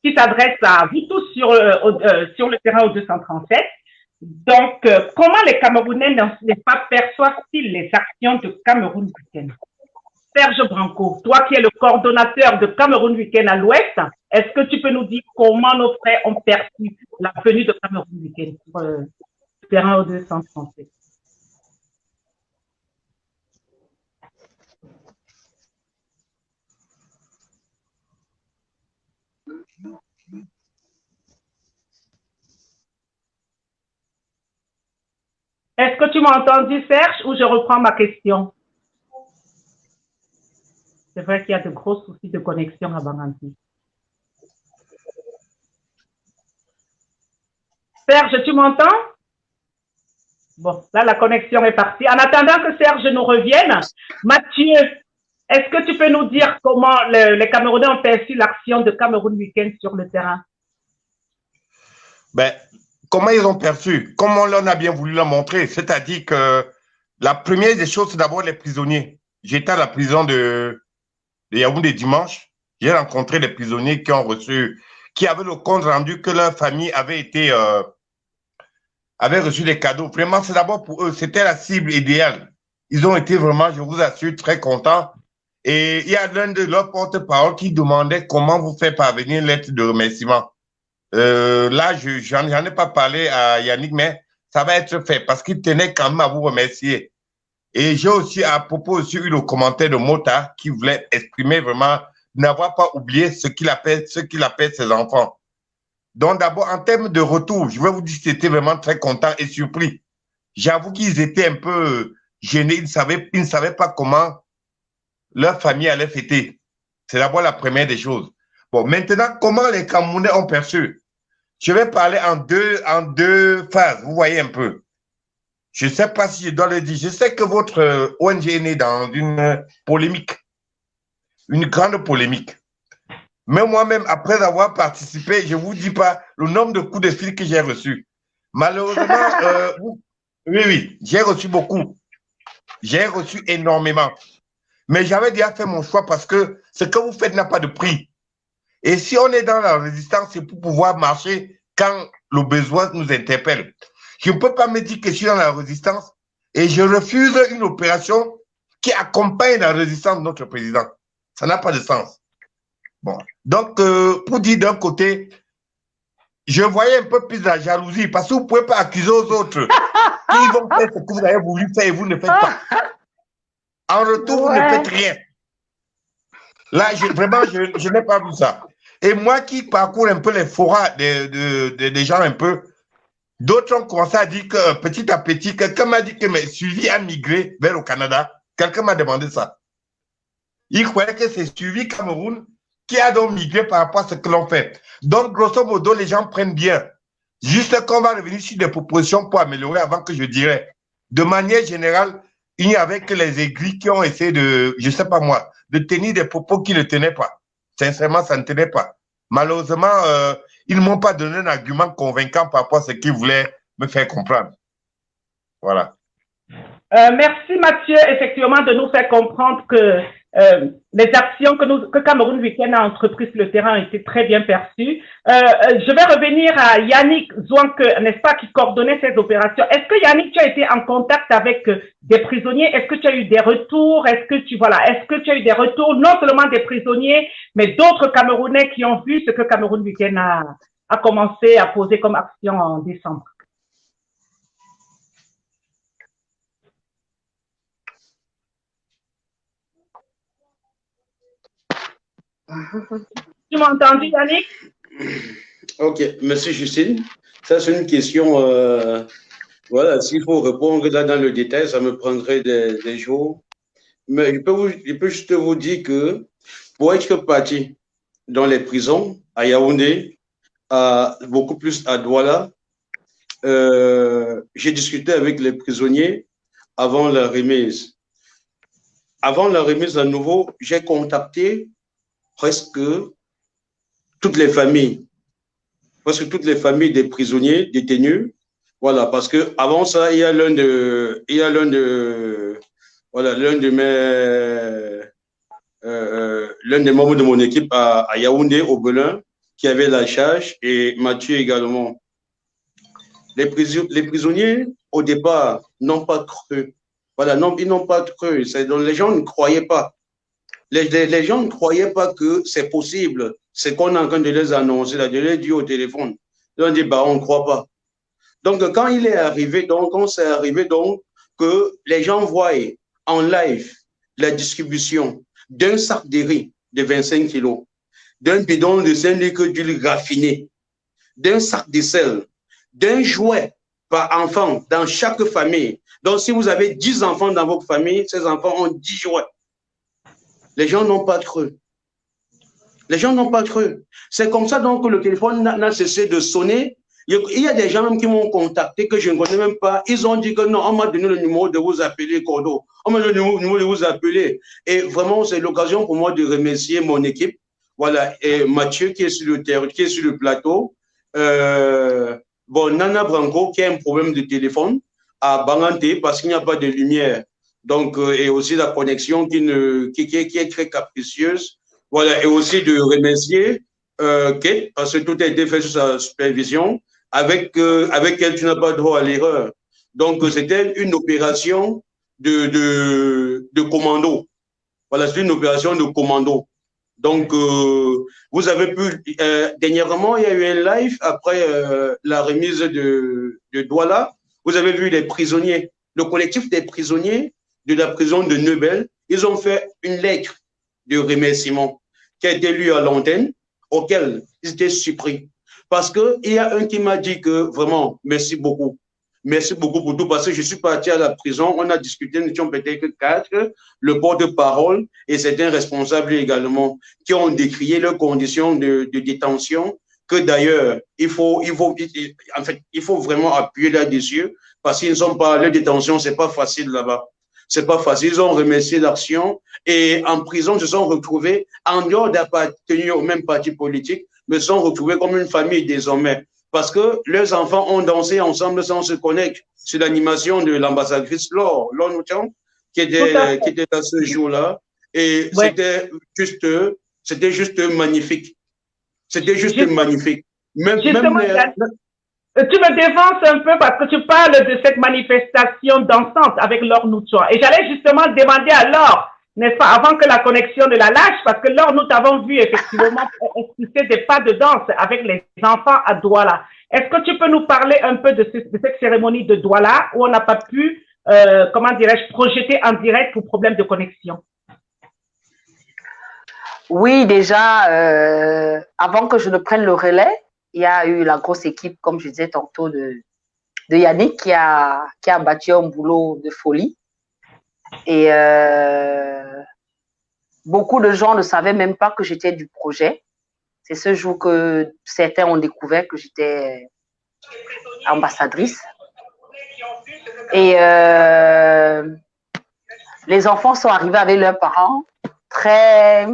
qui s'adresse à vous tous sur le terrain au 237. Donc, comment les Camerounais n'est pas perçoivent-ils les actions de Cameroun Week-end? Serge Branco, toi qui es le coordonnateur de Cameroun Week-end à l'Ouest, est-ce que tu peux nous dire comment nos frères ont perçu la venue de Cameroun Week-end sur le terrain au 237? Est-ce que tu m'as entendu, Serge, ou je reprends ma question? C'est vrai qu'il y a de gros soucis de connexion à Banganti. Serge, tu m'entends? Bon, là, la connexion est partie. En attendant que Serge nous revienne, Mathieu, est-ce que tu peux nous dire comment les Camerounais ont perçu l'action de Cameroun Week-end sur le terrain? Comment ils ont perçu? Comme on leur a bien voulu leur montrer. C'est-à-dire que la première des choses, c'est d'abord les prisonniers. J'étais à la prison de Yaoundé dimanche. J'ai rencontré les prisonniers qui avaient le compte rendu que leur famille avait reçu des cadeaux. Vraiment, c'est d'abord pour eux. C'était la cible idéale. Ils ont été vraiment, je vous assure, très contents. Et il y a l'un de leurs porte-parole qui demandait comment vous faire parvenir une lettre de remerciement. Là, j'en ai pas parlé à Yannick, mais ça va être fait parce qu'il tenait quand même à vous remercier. Et j'ai aussi, à propos, aussi eu le commentaire de Mota qui voulait exprimer vraiment n'avoir pas oublié ce qu'il appelle ses enfants. Donc, d'abord, en termes de retour, je vais vous dire qu'ils étaient vraiment très contents et surpris. J'avoue qu'ils étaient un peu gênés. Ils ne savaient pas comment leur famille allait fêter. C'est d'abord la première des choses. Bon, maintenant, comment les Camerounais ont perçu? Je vais parler en deux phases. Vous voyez un peu. Je ne sais pas si je dois le dire. Je sais que votre ONG est née dans une polémique. Une grande polémique. Mais moi-même, après avoir participé, je ne vous dis pas le nombre de coups de fil que j'ai reçus. Malheureusement, Oui, j'ai reçu beaucoup. J'ai reçu énormément. Mais j'avais déjà fait mon choix parce que ce que vous faites n'a pas de prix. Et si on est dans la résistance, c'est pour pouvoir marcher quand le besoin nous interpelle. Je ne peux pas me dire que je suis dans la résistance et je refuse une opération qui accompagne la résistance de notre président. Ça n'a pas de sens. Bon. Donc, pour dire d'un côté, je voyais un peu plus la jalousie parce que vous ne pouvez pas accuser aux autres qu'ils vont faire ce que vous avez voulu faire et vous ne faites pas. En retour, vous ne faites rien. Là, vraiment, je n'ai pas vu ça. Et moi qui parcours un peu les forats des gens un peu, d'autres ont commencé à dire que petit à petit, quelqu'un m'a dit que mes suivis a migré vers le Canada. Quelqu'un m'a demandé ça. Il croyait que c'est suivi Cameroun qui a donc migré par rapport à ce que l'on fait. Donc, grosso modo, les gens prennent bien. Juste qu'on va revenir sur des propositions pour améliorer avant que je dirais. De manière générale, il n'y avait que les aigris qui ont essayé de, je ne sais pas moi, de tenir des propos qui ne tenaient pas. Sincèrement, ça ne tenait pas. Malheureusement, ils ne m'ont pas donné un argument convaincant par rapport à ce qu'ils voulaient me faire comprendre. Voilà. Merci Mathieu, effectivement, de nous faire comprendre que les actions que Cameroun Week-end a entreprises sur le terrain ont été très bien perçues. Je vais revenir à Yannick Zouanque, n'est-ce pas, qui coordonnait ces opérations. Est-ce que Yannick, tu as été en contact avec des prisonniers? Est-ce que tu as eu des retours? Est-ce que tu as eu des retours, non seulement des prisonniers, mais d'autres Camerounais qui ont vu ce que Cameroun Week-end a commencé à poser comme action en décembre? Tu m'as entendu, Yannick? Ok, merci Justine. Ça, c'est une question, voilà, s'il faut répondre là dans le détail, ça me prendrait des jours. Mais je peux juste vous dire que pour être parti dans les prisons, à Yaoundé, beaucoup plus à Douala, j'ai discuté avec les prisonniers avant la remise. Avant la remise à nouveau, j'ai contacté presque toutes les familles des prisonniers détenus. Voilà, parce que avant ça, il y a l'un de mes membres de mon équipe à Yaoundé, au Belin, qui avait la charge, et Mathieu également. Les prisonniers, au départ, n'ont pas cru. Voilà, non, ils n'ont pas cru. Donc, les gens ne croyaient pas. Les gens ne croyaient pas que c'est possible. C'est qu'on est en train de les annoncer, de les dire au téléphone. Ils ont dit, bah, on ne croit pas. Donc, quand il est arrivé, que les gens voient en live la distribution d'un sac de riz de 25 kilos, d'un bidon de 5 litres d'huile raffinée, d'un sac de sel, d'un jouet par enfant dans chaque famille. Donc, si vous avez 10 enfants dans votre famille, ces enfants ont 10 jouets. Les gens n'ont pas cru. Les gens n'ont pas cru. C'est comme ça donc que le téléphone n'a cessé de sonner. Il y a des gens même qui m'ont contacté que je ne connais même pas. Ils ont dit que non, on m'a donné le numéro de vous appeler, Cordo. On m'a donné le numéro de vous appeler. Et vraiment, c'est l'occasion pour moi de remercier mon équipe. Voilà, et Mathieu qui est sur le terrain, qui est sur le plateau. Nana Branco qui a un problème de téléphone à Banganté parce qu'il n'y a pas de lumière. Donc, et aussi la connexion qui est très capricieuse. Voilà, et aussi de remercier Kate, parce que tout a été fait sous sa supervision. Avec elle, tu n'as pas droit à l'erreur. Donc, c'était une opération de commando. Voilà, c'est une opération de commando. Donc, vous avez pu, dernièrement, il y a eu un live après la remise de Douala. Vous avez vu les prisonniers, le collectif des prisonniers de la prison de Neubel. Ils ont fait une lettre de remerciement qui a été lue à l'antenne, auquel ils étaient surpris. Parce qu'il y a un qui m'a dit que vraiment, merci beaucoup. Merci beaucoup pour tout, parce que je suis parti à la prison, on a discuté, nous étions peut-être 4, le porte-parole et certains responsables également, qui ont décrié leurs conditions de détention, que d'ailleurs, il faut vraiment appuyer là-dessus, parce qu'ils ne sont pas, leur détention, c'est pas facile là-bas. C'est pas facile. Ils ont remercié l'action et en prison, se sont retrouvés, en dehors d'appartenir au même parti politique, mais se sont retrouvés comme une famille désormais. parce que leurs enfants ont dansé ensemble sans se connaître sur l'animation de l'ambassadrice Laure Nouchon, qui était là ce jour-là. Et c'était juste magnifique. C'était juste magnifique. Même tu me dévances un peu parce que tu parles de cette manifestation dansante avec Laure Nouchon. Et j'allais justement demander à Laure, n'est-ce pas, avant que la connexion ne la lâche, parce que Laure, nous t'avons vu effectivement expliquer des pas de danse avec les enfants à Douala. Est-ce que tu peux nous parler un peu de cette cérémonie de Douala où on n'a pas pu, comment dirais-je, projeter en direct pour problème de connexion? Oui, déjà, avant que je ne prenne le relais, il y a eu la grosse équipe, comme je disais tantôt, de Yannick qui a bâti un boulot de folie. Et beaucoup de gens ne savaient même pas que j'étais du projet. C'est ce jour que certains ont découvert que j'étais ambassadrice. Et les enfants sont arrivés avec leurs parents très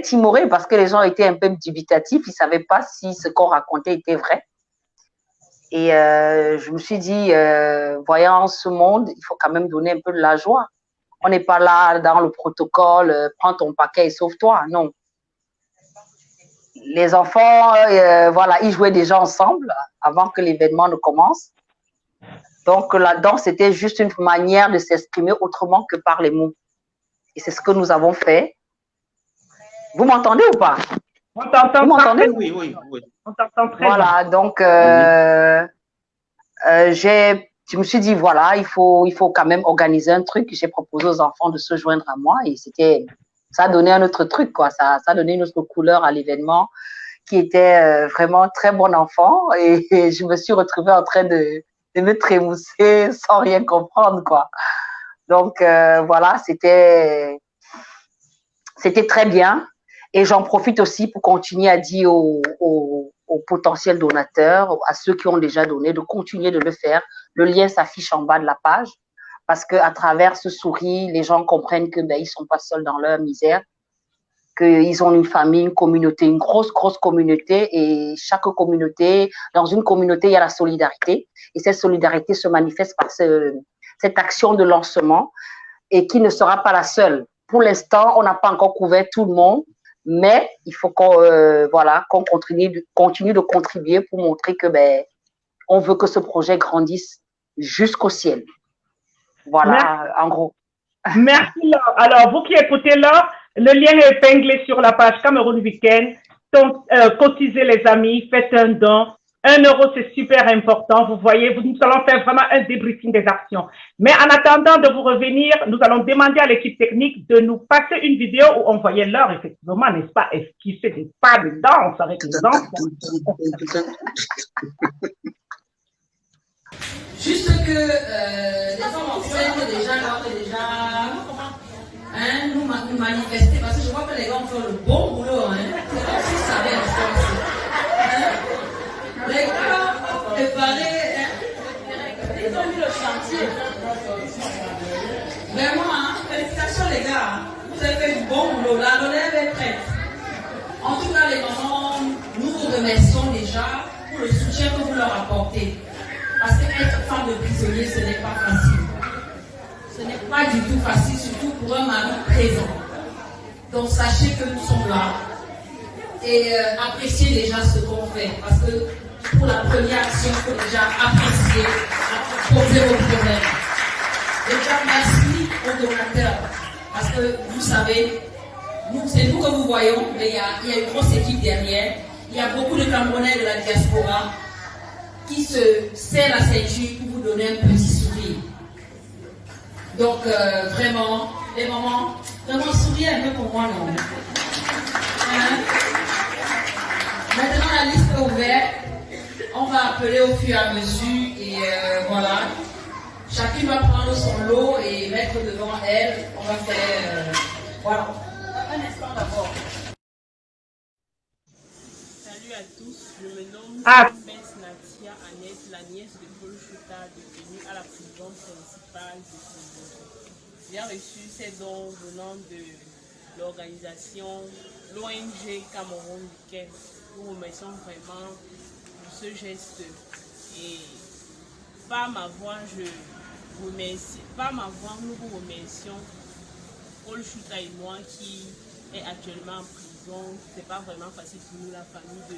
timorés parce que les gens étaient un peu dubitatifs. Ils ne savaient pas si ce qu'on racontait était vrai. Et je me suis dit, voyant ce monde, il faut quand même donner un peu de la joie. On n'est pas là dans le protocole, prends ton paquet et sauve-toi. Non. Les enfants, voilà, ils jouaient déjà ensemble avant que l'événement ne commence. Donc, la danse, c'était juste une manière de s'exprimer autrement que par les mots. Et c'est ce que nous avons fait. Vous m'entendez ou pas? On t'entend. Vous m'entendez? Oui, oui, oui. On t'entend très voilà, bien. Donc, je me suis dit, voilà, il faut quand même organiser un truc. J'ai proposé aux enfants de se joindre à moi et ça a donné un autre truc, quoi. Ça a donné une autre couleur à l'événement qui était vraiment très bon enfant et je me suis retrouvée en train de me trémousser sans rien comprendre, quoi. Donc, voilà, c'était très bien. Et j'en profite aussi pour continuer à dire aux potentiels donateurs, à ceux qui ont déjà donné, de continuer de le faire. Le lien s'affiche en bas de la page parce qu'à travers ce sourire, les gens comprennent que ils sont pas seuls dans leur misère, qu'ils ont une famille, une communauté, une grosse communauté et chaque communauté, dans une communauté, il y a la solidarité et cette solidarité se manifeste par cette action de lancement et qui ne sera pas la seule. Pour l'instant, on n'a pas encore couvert tout le monde, mais il faut qu'on continue de contribuer pour montrer que on veut que ce projet grandisse jusqu'au ciel. Voilà, en gros. Merci Laure. Alors, vous qui écoutez Laure, le lien est épinglé sur la page Cameroun Week-end. Cotisez les amis, faites un don. 1 euro, c'est super important. Vous voyez, nous allons faire vraiment un débriefing des actions. Mais en attendant de vous revenir, nous allons demander à l'équipe technique de nous passer une vidéo où on voyait Laure, effectivement, n'est-ce pas, esquisser des pas de danse avec les enfants. Juste que les femmes enceintes déjà nous manifester, parce que je vois que les gars font le bon boulot. C'est comme s'ils savaient l'histoire. Les gars ont préparé, ils ont mis le chantier. Vraiment, félicitations les gars. Vous avez fait du bon boulot. La relève est prête. En tout cas, les mamans, nous vous remercions déjà pour le soutien que vous leur apportez. Parce qu'être femme de prisonnier, ce n'est pas facile. Ce n'est pas du tout facile, surtout pour un mari présent. Donc sachez que nous sommes là. Et appréciez déjà ce qu'on fait. Parce que pour la première action, il faut déjà apprécier, poser vos problèmes. Déjà, merci aux donateurs. Parce que vous savez, c'est nous que vous voyons, mais il y a une grosse équipe derrière. Il y a beaucoup de Camerounais de la diaspora qui se serrent la ceinture pour vous donner un petit sourire. Donc, vraiment, les mamans, vraiment souriez un peu pour moi, non? Maintenant, la liste est ouverte. On va appeler au fur et à mesure et voilà. Chacune va prendre son lot et mettre devant elle. On va faire... voilà. Un instant d'abord. Salut à tous, je me nomme Natia Agnès, la nièce de Paul Chouta, détenue à la prison principale de Kimbundu. J'ai reçu ces dons venant de l'organisation, l'ONG Cameroun Week-end. Nous remercions vraiment pour ce geste. Et par ma voix, nous vous remercions, Paul Chouta et moi, qui est actuellement en prison. C'est pas vraiment facile pour nous, la famille, de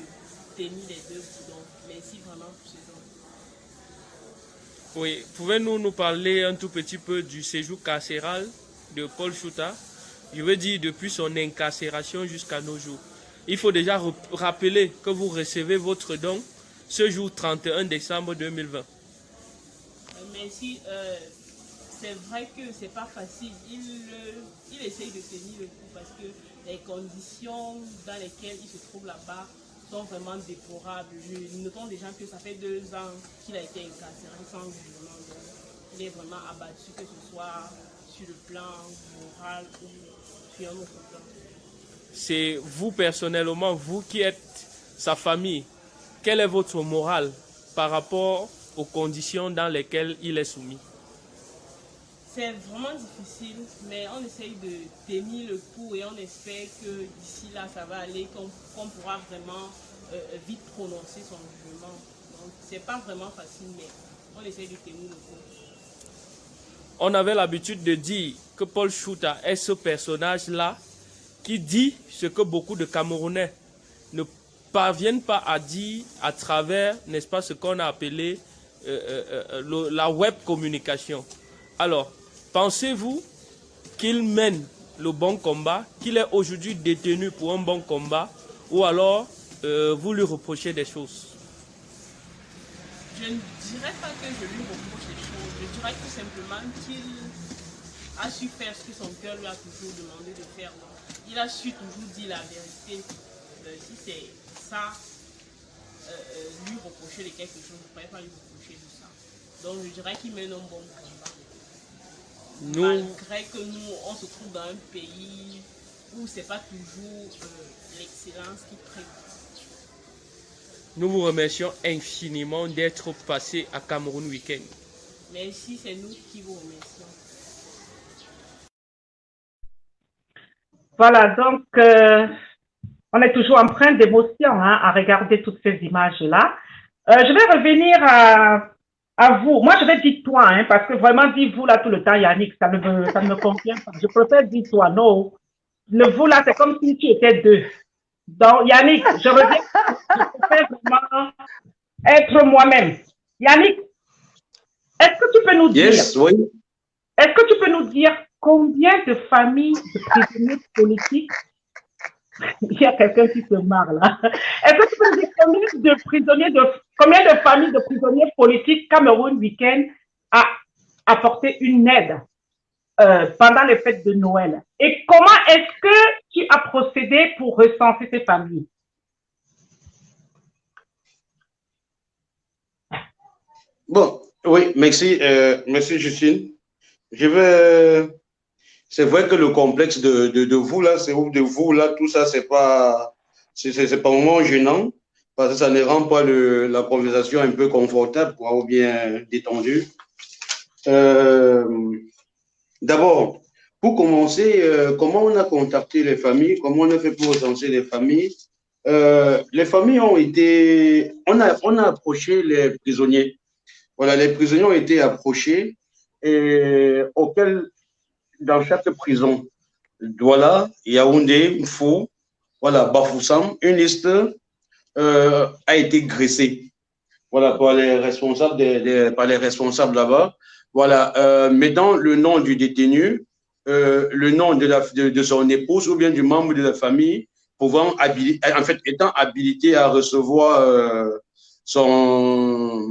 tenir les deux boutons. Merci vraiment pour ce don. Oui, pouvez-vous nous parler un tout petit peu du séjour carcéral de Paul Chouta? Je veux dire, depuis son incarcération jusqu'à nos jours. Il faut déjà rappeler que vous recevez votre don ce jour 31 décembre 2020. Merci. C'est vrai que c'est pas facile. Il essaye de tenir le coup parce que les conditions dans lesquelles il se trouve là-bas sont vraiment déplorables. Notons déjà que ça fait 2 ans qu'il a été incarcéré sans jugement. Il est vraiment abattu, que ce soit sur le plan moral ou sur un autre plan. C'est vous personnellement, vous qui êtes sa famille, quelle est votre morale par rapport aux conditions dans lesquelles il est soumis? C'est vraiment difficile, mais on essaye de tenir le coup et on espère que d'ici là, ça va aller, qu'on pourra vraiment vite prononcer son jugement. Donc, c'est pas vraiment facile, mais on essaye de tenir le coup. On avait l'habitude de dire que Paul Chouta est ce personnage-là qui dit ce que beaucoup de Camerounais ne parviennent pas à dire à travers, n'est-ce pas, ce qu'on a appelé la web communication. Alors, pensez-vous qu'il mène le bon combat, qu'il est aujourd'hui détenu pour un bon combat, ou alors vous lui reprochez des choses? Je ne dirais pas que je lui reproche des choses, je dirais tout simplement qu'il a su faire ce que son cœur lui a toujours demandé de faire. Il a su toujours dire la vérité. Si c'est ça, lui reprocher de quelque chose, je ne pourrais pas lui reprocher de ça. Donc je dirais qu'il mène un bon combat. Malgré que nous, on se trouve dans un pays où ce n'est pas toujours l'excellence qui prévaut. Nous vous remercions infiniment d'être passé à Cameroun Week-end. Merci, c'est nous qui vous remercions. Voilà, donc on est toujours en train d'émotion à regarder toutes ces images-là. Je vais revenir à vous. Moi, je vais dire toi, parce que vraiment, dire vous là tout le temps, Yannick, ça ne me convient pas. Je préfère dire toi, non. Le vous là, c'est comme si tu étais deux. Donc, Yannick, je préfère vraiment être moi-même. Yannick, est-ce que tu peux nous dire, oui. Est-ce que tu peux nous dire combien de familles de prisonniers politiques, il y a quelqu'un qui se marre là, est-ce que tu peux nous dire combien de familles de prisonniers politiques Cameroun Week-end a apporté une aide pendant les fêtes de Noël? Et comment est-ce que tu as procédé pour recenser ces familles? Bon, oui, merci, merci Justine. C'est vrai que le complexe de vous là, tout ça, c'est pas vraiment gênant, parce que ça ne rend pas la conversation un peu confortable, ou bien détendue. D'abord, pour commencer, comment on a contacté les familles, comment on a fait pour recenser les familles? Les familles ont été, on a approché les prisonniers. Voilà, les prisonniers ont été approchés et auxquels, dans chaque prison, Douala, Yaoundé, Mfou, voilà, Bafoussam, une liste a été graissée. Voilà, par les responsables là-bas. Voilà, mettant le nom du détenu, le nom de son épouse ou bien du membre de la famille, étant habilité à recevoir son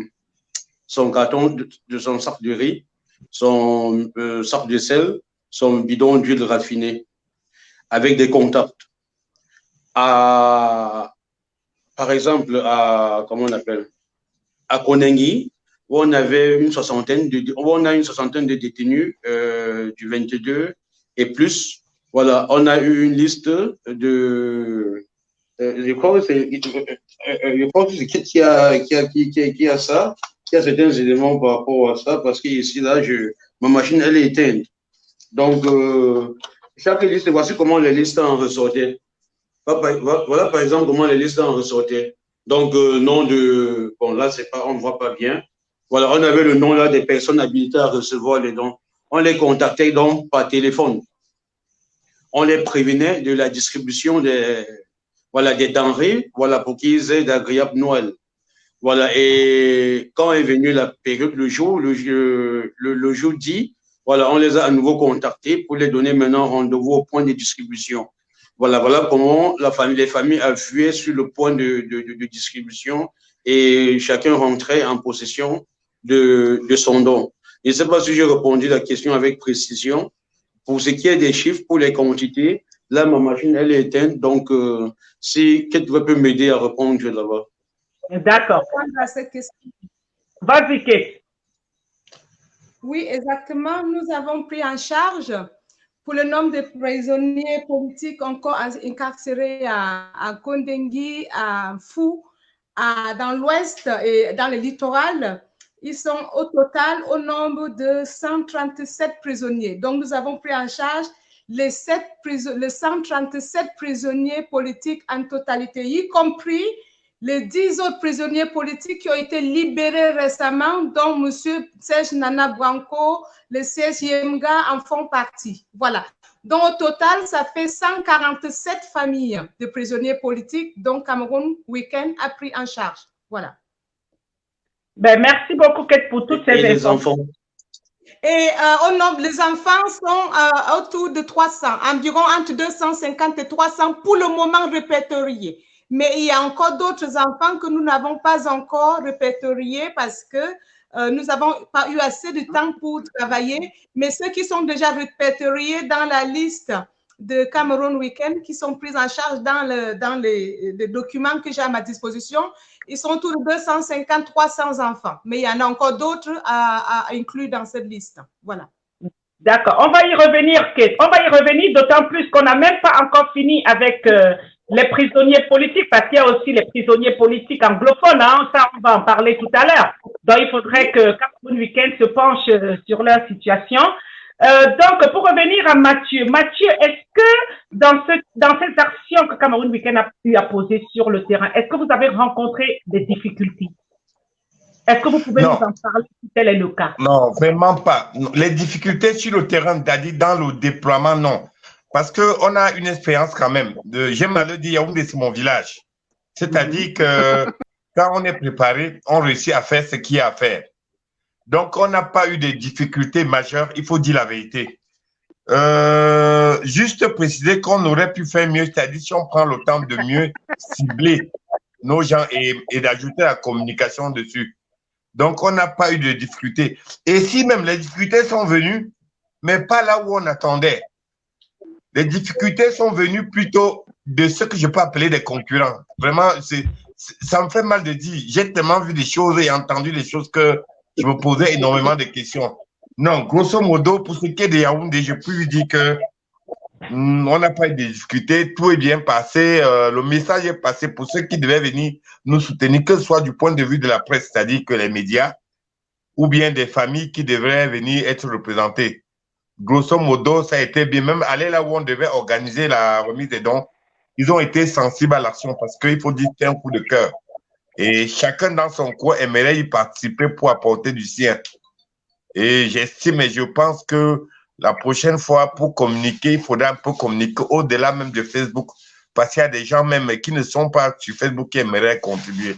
carton de son sac de riz, son sac de sel, son bidon d'huile raffinée, avec des contacts. Par exemple, comment on appelle, à Konengi, où on avait une soixantaine de détenus du 22 et plus. Voilà, on a eu une liste de, je crois que c'est qui a ça. Il y a certains éléments par rapport à ça, parce que ici, là, ma machine, elle est éteinte. Donc, chaque liste, voici comment les listes en ressortaient. Voilà, par exemple, comment les listes en ressortaient. Donc, nom de... Bon, là, c'est pas, on ne voit pas bien. Voilà, on avait le nom là des personnes habilitées à recevoir les dons. On les contactait donc par téléphone. On les prévenait de la distribution des denrées, voilà, pour qu'ils aient d'agréables Noël. Voilà, et quand est venue la période, le jour dit, voilà, on les a à nouveau contactés pour les donner maintenant rendez-vous au point de distribution. Voilà comment les familles affluaient sur le point de distribution et chacun rentrait en possession de son don. Je ne sais pas si j'ai répondu à la question avec précision. Pour ce qui est des chiffres, pour les quantités, là, ma machine, elle est éteinte. Donc, si quelqu'un peut m'aider à répondre là-bas. D'accord. Vas-y, Kate. Oui, exactement. Nous avons pris en charge pour le nombre de prisonniers politiques encore incarcérés à Kondengui, à Fou, dans l'ouest et dans le littoral. Ils sont au total au nombre de 137 prisonniers. Donc, nous avons pris en charge les 137 prisonniers politiques en totalité, y compris les 10 autres prisonniers politiques qui ont été libérés récemment, dont M. Serge Nana Branco, le Serge Yemga en font partie. Voilà. Donc, au total, ça fait 147 familles de prisonniers politiques dont Cameroun Week-end a pris en charge. Voilà. Ben, merci beaucoup, Kate, pour toutes ces informations. Et au nombre, les enfants sont autour de 300, environ entre 250 et 300 pour le moment répertoriés. Mais il y a encore d'autres enfants que nous n'avons pas encore répertoriés parce que nous n'avons pas eu assez de temps pour travailler. Mais ceux qui sont déjà répertoriés dans la liste de Cameroun Week-end, qui sont pris en charge dans les documents que j'ai à ma disposition, ils sont tous de 250-300 enfants. Mais il y en a encore d'autres à inclure dans cette liste. Voilà. D'accord. On va y revenir, Kate. On va y revenir, d'autant plus qu'on n'a même pas encore fini avec les prisonniers politiques, parce qu'il y a aussi les prisonniers politiques anglophones. Hein. Ça, on va en parler tout à l'heure. Donc, il faudrait que Cameroun Week-end se penche sur leur situation. Donc, pour revenir à Mathieu. Mathieu, est-ce que dans cette action que Cameroun Week-end a pu poser sur le terrain, est-ce que vous avez rencontré des difficultés? Est-ce que vous pouvez nous en parler si tel est le cas? Non, vraiment pas. Les difficultés sur le terrain, c'est-à-dire dans le déploiement, non. Parce qu'on a une expérience quand même. J'aime à le dire, Yaoundé, c'est mon village. C'est-à-dire que quand on est préparé, on réussit à faire ce qu'il y a à faire. Donc, on n'a pas eu de difficultés majeures, il faut dire la vérité. Juste préciser qu'on aurait pu faire mieux, c'est-à-dire si on prend le temps de mieux cibler nos gens et d'ajouter la communication dessus. Donc, on n'a pas eu de difficultés. Et si même les difficultés sont venues, mais pas là où on attendait. Les difficultés sont venues plutôt de ce que je peux appeler des concurrents. Vraiment, ça me fait mal de dire. J'ai tellement vu des choses et entendu des choses que je me posais énormément de questions. Non, grosso modo, pour ce qui est de Yaoundé, je peux lui dire que on n'a pas eu de difficultés, tout est bien passé, le message est passé pour ceux qui devaient venir nous soutenir, que ce soit du point de vue de la presse, c'est-à-dire que les médias, ou bien des familles qui devraient venir être représentées. Grosso modo, ça a été bien. Même aller là où on devait organiser la remise des dons, ils ont été sensibles à l'action parce qu'il faut dire que c'est un coup de cœur. Et chacun dans son coin aimerait y participer pour apporter du sien. Et j'estime et je pense que la prochaine fois, pour communiquer, il faudra un peu communiquer au-delà même de Facebook, parce qu'il y a des gens même qui ne sont pas sur Facebook qui aimeraient contribuer.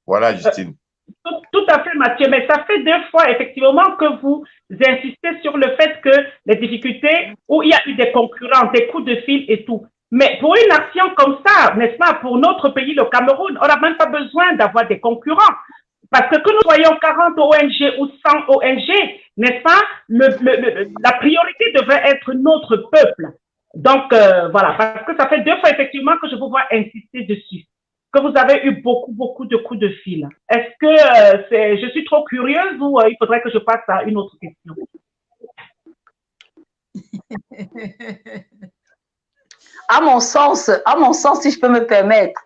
Voilà, Justine. Tout à fait, Mathieu, mais ça fait 2 fois, effectivement, que vous insistez sur le fait que les difficultés, où il y a eu des concurrents, des coups de fil et tout. Mais pour une action comme ça, n'est-ce pas, pour notre pays, le Cameroun, on n'a même pas besoin d'avoir des concurrents. Parce que nous soyons 40 ONG ou 100 ONG, n'est-ce pas, la priorité devrait être notre peuple. Donc, voilà, parce que ça fait 2 fois, effectivement, que je vous vois insister dessus. Que vous avez eu beaucoup de coups de fil. Est-ce que je suis trop curieuse ou il faudrait que je passe à une autre question? À mon sens, si je peux me permettre,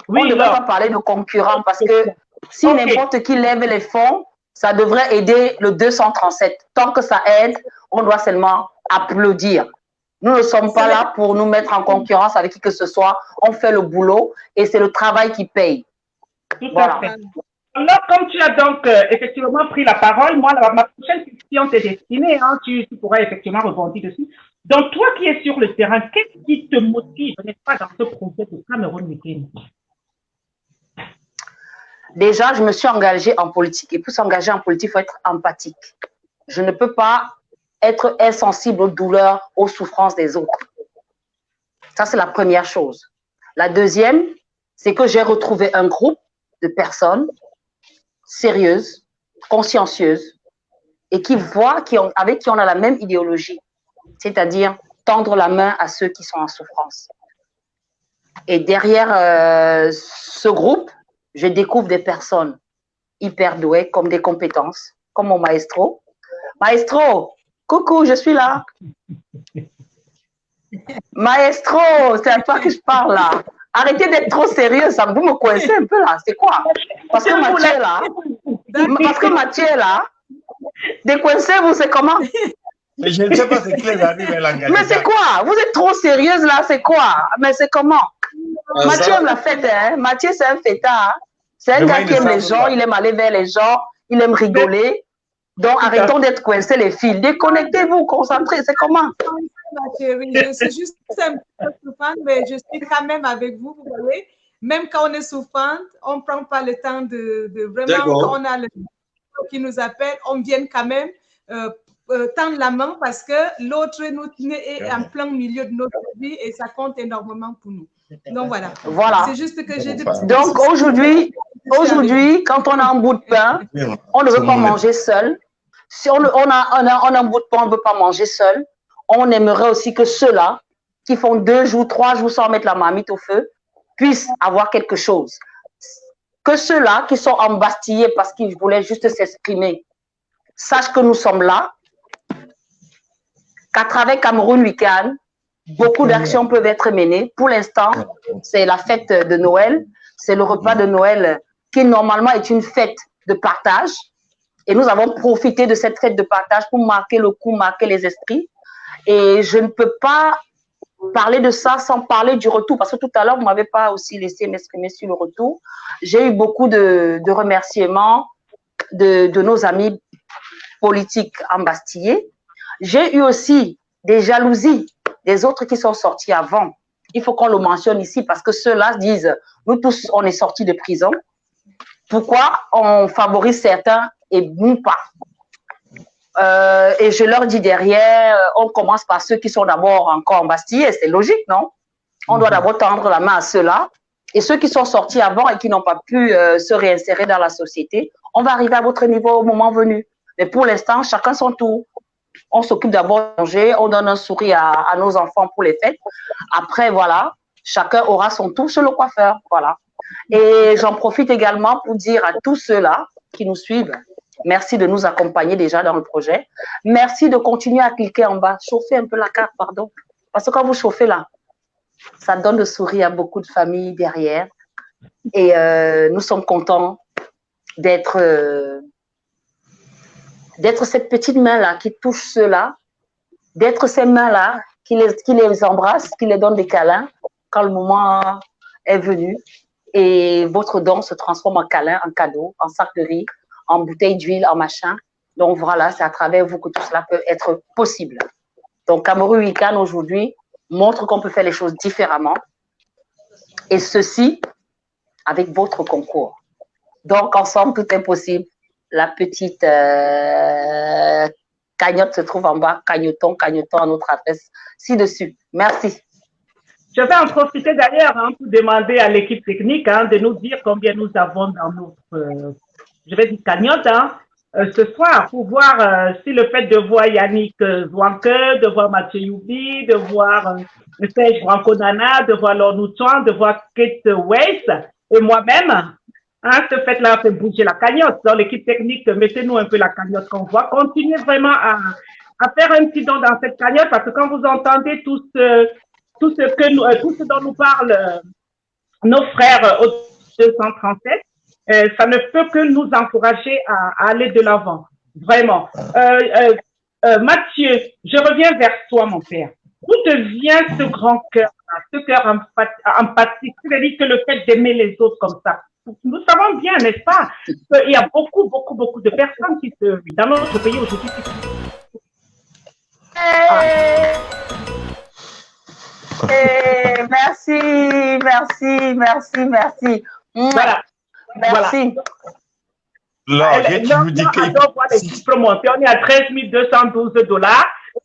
oui, on ne devrait pas parler de concurrents parce que si n'importe qui lève les fonds, ça devrait aider le 237. Tant que ça aide, on doit seulement applaudir. Nous ne sommes pas là pour nous mettre en concurrence avec qui que ce soit. On fait le boulot et c'est le travail qui paye. Tout à fait. Alors, comme tu as donc effectivement pris la parole, moi, ma prochaine question t'est destinée, hein, tu pourras effectivement rebondir dessus. Donc, toi qui es sur le terrain, qu'est-ce qui te motive, n'est-ce pas, dans ce projet de Cameroun Week-end? Déjà, je me suis engagée en politique. Et pour s'engager en politique, il faut être empathique. Je ne peux pas être insensible aux douleurs, aux souffrances des autres. Ça, c'est la première chose. La deuxième, c'est que j'ai retrouvé un groupe de personnes sérieuses, consciencieuses, et qui voient, avec qui on a la même idéologie, c'est-à-dire tendre la main à ceux qui sont en souffrance. Et derrière ce groupe, je découvre des personnes hyper douées, comme des compétences, comme mon maestro. Maestro, coucou, je suis là. Maestro, c'est à toi que je parle là. Arrêtez d'être trop sérieux, ça vous me coincez un peu là. C'est quoi? Parce que Mathieu est là. Décoincez-vous, c'est comment? Mais je ne sais pas ce qu'il arrive à l'engager. Mais c'est quoi? Vous êtes trop sérieuse là, c'est quoi? Mais c'est comment? Mathieu aime la fête, hein? Mathieu, c'est un fêtard. Hein? C'est un gars qui aime les gens, il aime aller vers les gens, il aime rigoler. Donc, arrêtons d'être coincés les fils. Déconnectez-vous, concentrez, c'est comment? Ma chérie, je suis juste un peu souffrante, mais je suis quand même avec vous, vous voyez. Même quand on est souffrante, on ne prend pas le temps de vraiment, quand on a le qui nous appelle, on vient quand même tendre la main parce que l'autre est en plein milieu de notre vie et ça compte énormément pour nous. Donc voilà. C'est juste que j'ai des petits. Donc aujourd'hui, quand on a un bout de pain, on ne veut pas manger seul. Si on a un bout de pain, on ne veut pas manger seul. On aimerait aussi que ceux-là qui font 2 jours, 3 jours sans mettre la marmite au feu puissent avoir quelque chose. Que ceux-là qui sont embastillés parce qu'ils voulaient juste s'exprimer sachent que nous sommes là, qu'à travers Cameroun Week-end, beaucoup d'actions peuvent être menées. Pour l'instant, c'est la fête de Noël, c'est le repas de Noël qui normalement est une fête de partage. Et nous avons profité de cette fête de partage pour marquer le coup, marquer les esprits. Et je ne peux pas parler de ça sans parler du retour, parce que tout à l'heure, vous ne m'avez pas aussi laissé m'exprimer sur le retour. J'ai eu beaucoup de remerciements de nos amis politiques embastillés. J'ai eu aussi des jalousies des autres qui sont sortis avant. Il faut qu'on le mentionne ici parce que ceux-là disent, nous tous, on est sortis de prison. Pourquoi on favorise certains et nous pas? Et je leur dis derrière, on commence par ceux qui sont d'abord encore embastillés. C'est logique, non? On doit d'abord tendre la main à ceux-là. Et ceux qui sont sortis avant et qui n'ont pas pu se réinsérer dans la société, on va arriver à votre niveau au moment venu. Mais pour l'instant, chacun son tour. On s'occupe d'abord de manger, on donne un sourire à nos enfants pour les fêtes. Après, voilà, chacun aura son tour chez le coiffeur. Voilà. Et j'en profite également pour dire à tous ceux-là qui nous suivent, merci de nous accompagner déjà dans le projet. Merci de continuer à cliquer en bas. Chauffez un peu la carte, pardon. Parce que quand vous chauffez là, ça donne le sourire à beaucoup de familles derrière. Et nous sommes contents d'être cette petite main-là qui touche ceux-là, d'être ces mains-là qui les embrassent, qui les donnent des câlins quand le moment est venu. Et votre don se transforme en câlin, en cadeau, en sac de riz, en bouteille d'huile, en machin. Donc voilà, c'est à travers vous que tout cela peut être possible. Donc Cameroun Week-end aujourd'hui montre qu'on peut faire les choses différemment. Et ceci avec votre concours. Donc ensemble, tout est possible. La petite cagnotte se trouve en bas, cagnotons à notre adresse ci-dessus. Merci. Je vais en profiter d'ailleurs pour demander à l'équipe technique de nous dire combien nous avons dans notre, je vais dire cagnotte, ce soir, pour voir si le fait de voir Yannick Zouanke, de voir Mathieu Youbi, de voir Serge Branco-Nana, de voir Lornoutoan, de voir Kate Weiss et moi-même, ce fait-là fait bouger la cagnotte. Dans l'équipe technique, mettez-nous un peu la cagnotte qu'on voit. Continuez vraiment à faire un petit don dans cette cagnotte parce que quand vous entendez tout ce dont nous parlent nos frères au 237, ça ne peut que nous encourager à aller de l'avant. Vraiment. Mathieu, je reviens vers toi, mon père. D'où te vient ce grand cœur, ce cœur empathique, c'est-à-dire que le fait d'aimer les autres comme ça? Nous savons bien, n'est-ce pas, qu'il y a beaucoup de personnes qui dans notre pays aujourd'hui. Merci. Voilà. Merci. Là, tu vous dis que... les chiffres montés, on est à 13 212 $.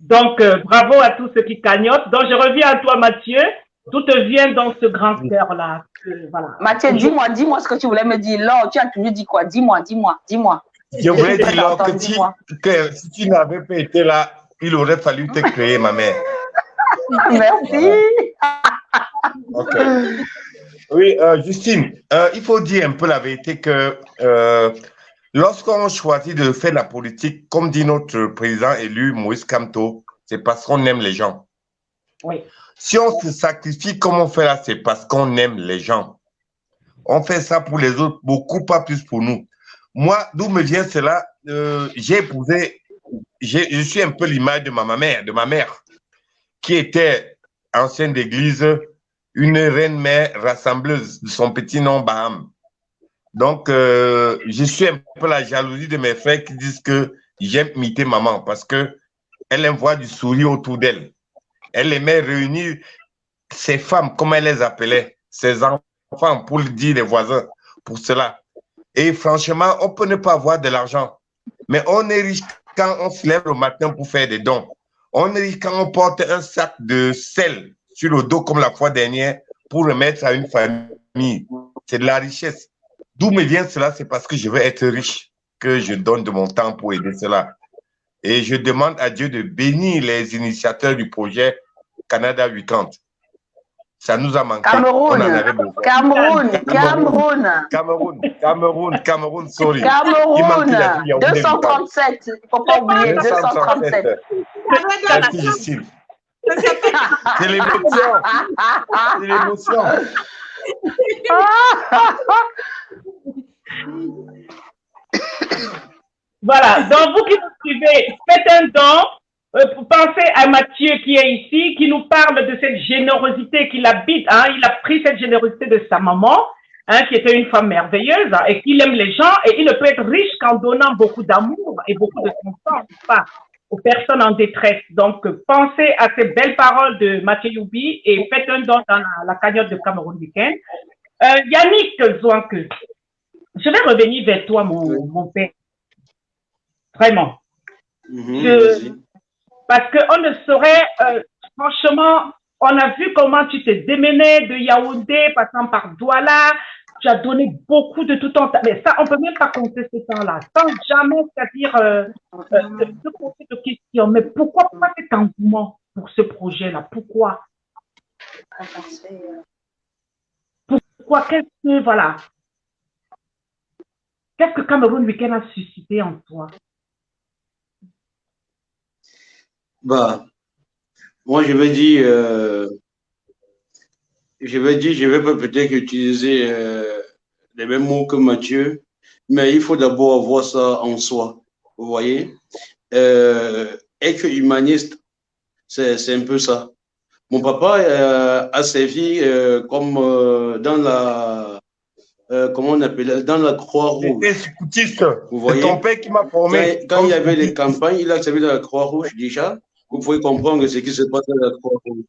Donc, bravo à tous ceux qui cagnotent. Donc, je reviens à toi, Mathieu. D'où te vient donc ce grand cœur-là? Voilà. Mathieu, dis-moi ce que tu voulais me dire. Là, tu as toujours dit quoi? Dis-moi. Je voulais dire là que si tu n'avais pas été là, il aurait fallu te créer, ma mère. Merci. Ok. Oui, Justine, il faut dire un peu la vérité que lorsqu'on choisit de faire la politique, comme dit notre président élu, Moïse Kamto, c'est parce qu'on aime les gens. Oui. Si on se sacrifie comme on fait là, c'est parce qu'on aime les gens. On fait ça pour les autres, beaucoup pas plus pour nous. Moi, d'où me vient cela, j'ai épousé, je suis un peu l'image de ma mère, qui était ancienne d'église, une reine-mère rassembleuse de son petit nom Baham. Donc, je suis un peu la jalousie de mes frères qui disent que j'aime imiter maman parce que elle aime voir du sourire autour d'elle. Elle aimait réunir ses femmes, comme elle les appelait, ses enfants, pour le dire les voisins, pour cela. Et franchement, on peut ne pas avoir de l'argent, mais on est riche quand on se lève le matin pour faire des dons. On est riche quand on porte un sac de sel sur le dos comme la fois dernière pour remettre à une famille. C'est de la richesse. D'où me vient cela? C'est parce que je veux être riche que je donne de mon temps pour aider cela. Et je demande à Dieu de bénir les initiateurs du projet Canada 80. Ça nous a manqué. Cameroun, on en avait besoin. Cameroun, sorry. Cameroun, 237. Il ne faut pas oublier, 237. Merci, Justine. C'est l'émotion. C'est l'émotion. Voilà, donc vous qui nous suivez, faites un don, pensez à Mathieu qui est ici, qui nous parle de cette générosité qu'il habite, hein, il a pris cette générosité de sa maman, hein, qui était une femme merveilleuse, hein, et qu'il aime les gens, et il ne peut être riche qu'en donnant beaucoup d'amour et beaucoup de son temps, pas aux personnes en détresse. Donc, pensez à ces belles paroles de Mathieu Youbi et faites un don dans la cagnotte de Cameroun Week-end. Yannick Zouanke, je vais revenir vers toi, mon père. Vraiment. Parce qu'on ne saurait, franchement, on a vu comment tu t'es démené de Yaoundé, passant par Douala, tu as donné beaucoup de tout ton temps. Mais ça, on ne peut même pas compter ce temps-là. Sans jamais, c'est-à-dire, se poser de questions. Mais pourquoi cet engouement pour ce projet-là? Pourquoi? Pourquoi? Qu'est-ce que Cameroun Week-end a suscité en toi? Bah, moi, je vais peut-être utiliser les mêmes mots que Mathieu, mais il faut d'abord avoir ça en soi. Vous voyez? Être humaniste, c'est un peu ça. Mon papa a servi comme dans la comment on appelle, dans la Croix-Rouge. C'était scoutiste. Vous voyez? C'est ton père qui m'a formé. Quand il y avait les campagnes, il a servi dans la Croix-Rouge déjà. Vous pouvez comprendre ce qui se passe dans la Croix-Rouge.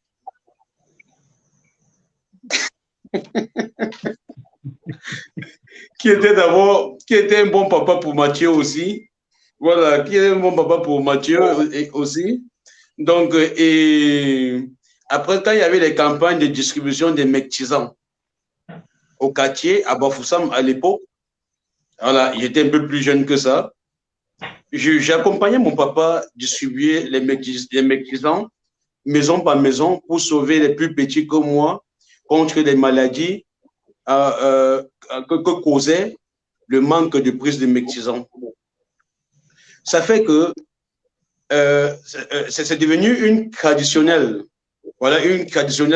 qui était un bon papa pour Mathieu aussi. Voilà, qui est un bon papa pour Mathieu aussi. Donc, et après, quand il y avait les campagnes de distribution des mectisans au quartier, à Bafoussam à l'époque, voilà, j'étais un peu plus jeune que ça. J'accompagnais mon papa distribuer les mectisans maison par maison pour sauver les plus petits comme moi contre les maladies que causait le manque de prise de mectisans. Ça fait que c'est devenu une traditionnelle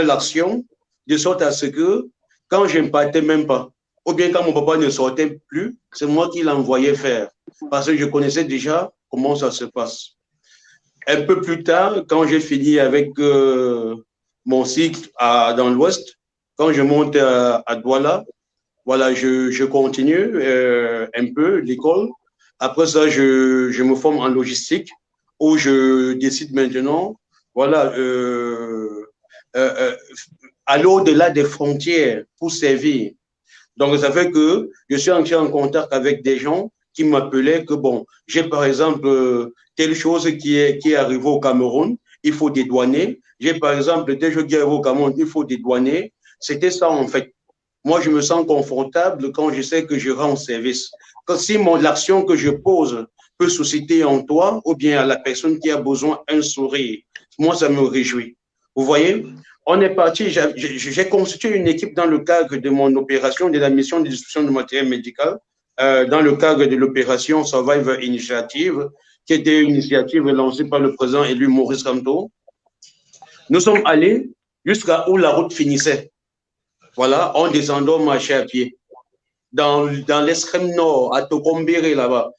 action, de sorte à ce que quand je ne partais même pas, ou bien quand mon papa ne sortait plus, c'est moi qui l'envoyais faire, parce que je connaissais déjà comment ça se passe. un peu plus tard, quand j'ai fini avec mon cycle dans l'Ouest, quand je monte à Douala, voilà, je continue un peu l'école. Après ça, je me forme en logistique où je décide maintenant, voilà, aller au-delà des frontières pour servir. Donc, ça fait que je suis entré en contact avec des gens qui m'appelaient que, bon, j'ai par exemple telle chose qui est arrivée au Cameroun, il faut dédouaner. J'ai par exemple telle chose qui est arrivée au Cameroun, il faut dédouaner. C'était ça en fait. Moi, je me sens confortable quand je sais que je rends service. Quand si l'action que je pose peut susciter en toi ou bien à la personne qui a besoin un sourire, moi, ça me réjouit. Vous voyez, on est parti, j'ai constitué une équipe dans le cadre de mon opération de la mission de distribution de matériel médical, dans le cadre de l'opération Survivor Initiative, qui était une initiative lancée par le président élu Maurice Kamto. Nous sommes allés jusqu'à où la route finissait. Voilà, en descendant, marcher à pied. Dans l'extrême nord, à Tokombéré, là-bas,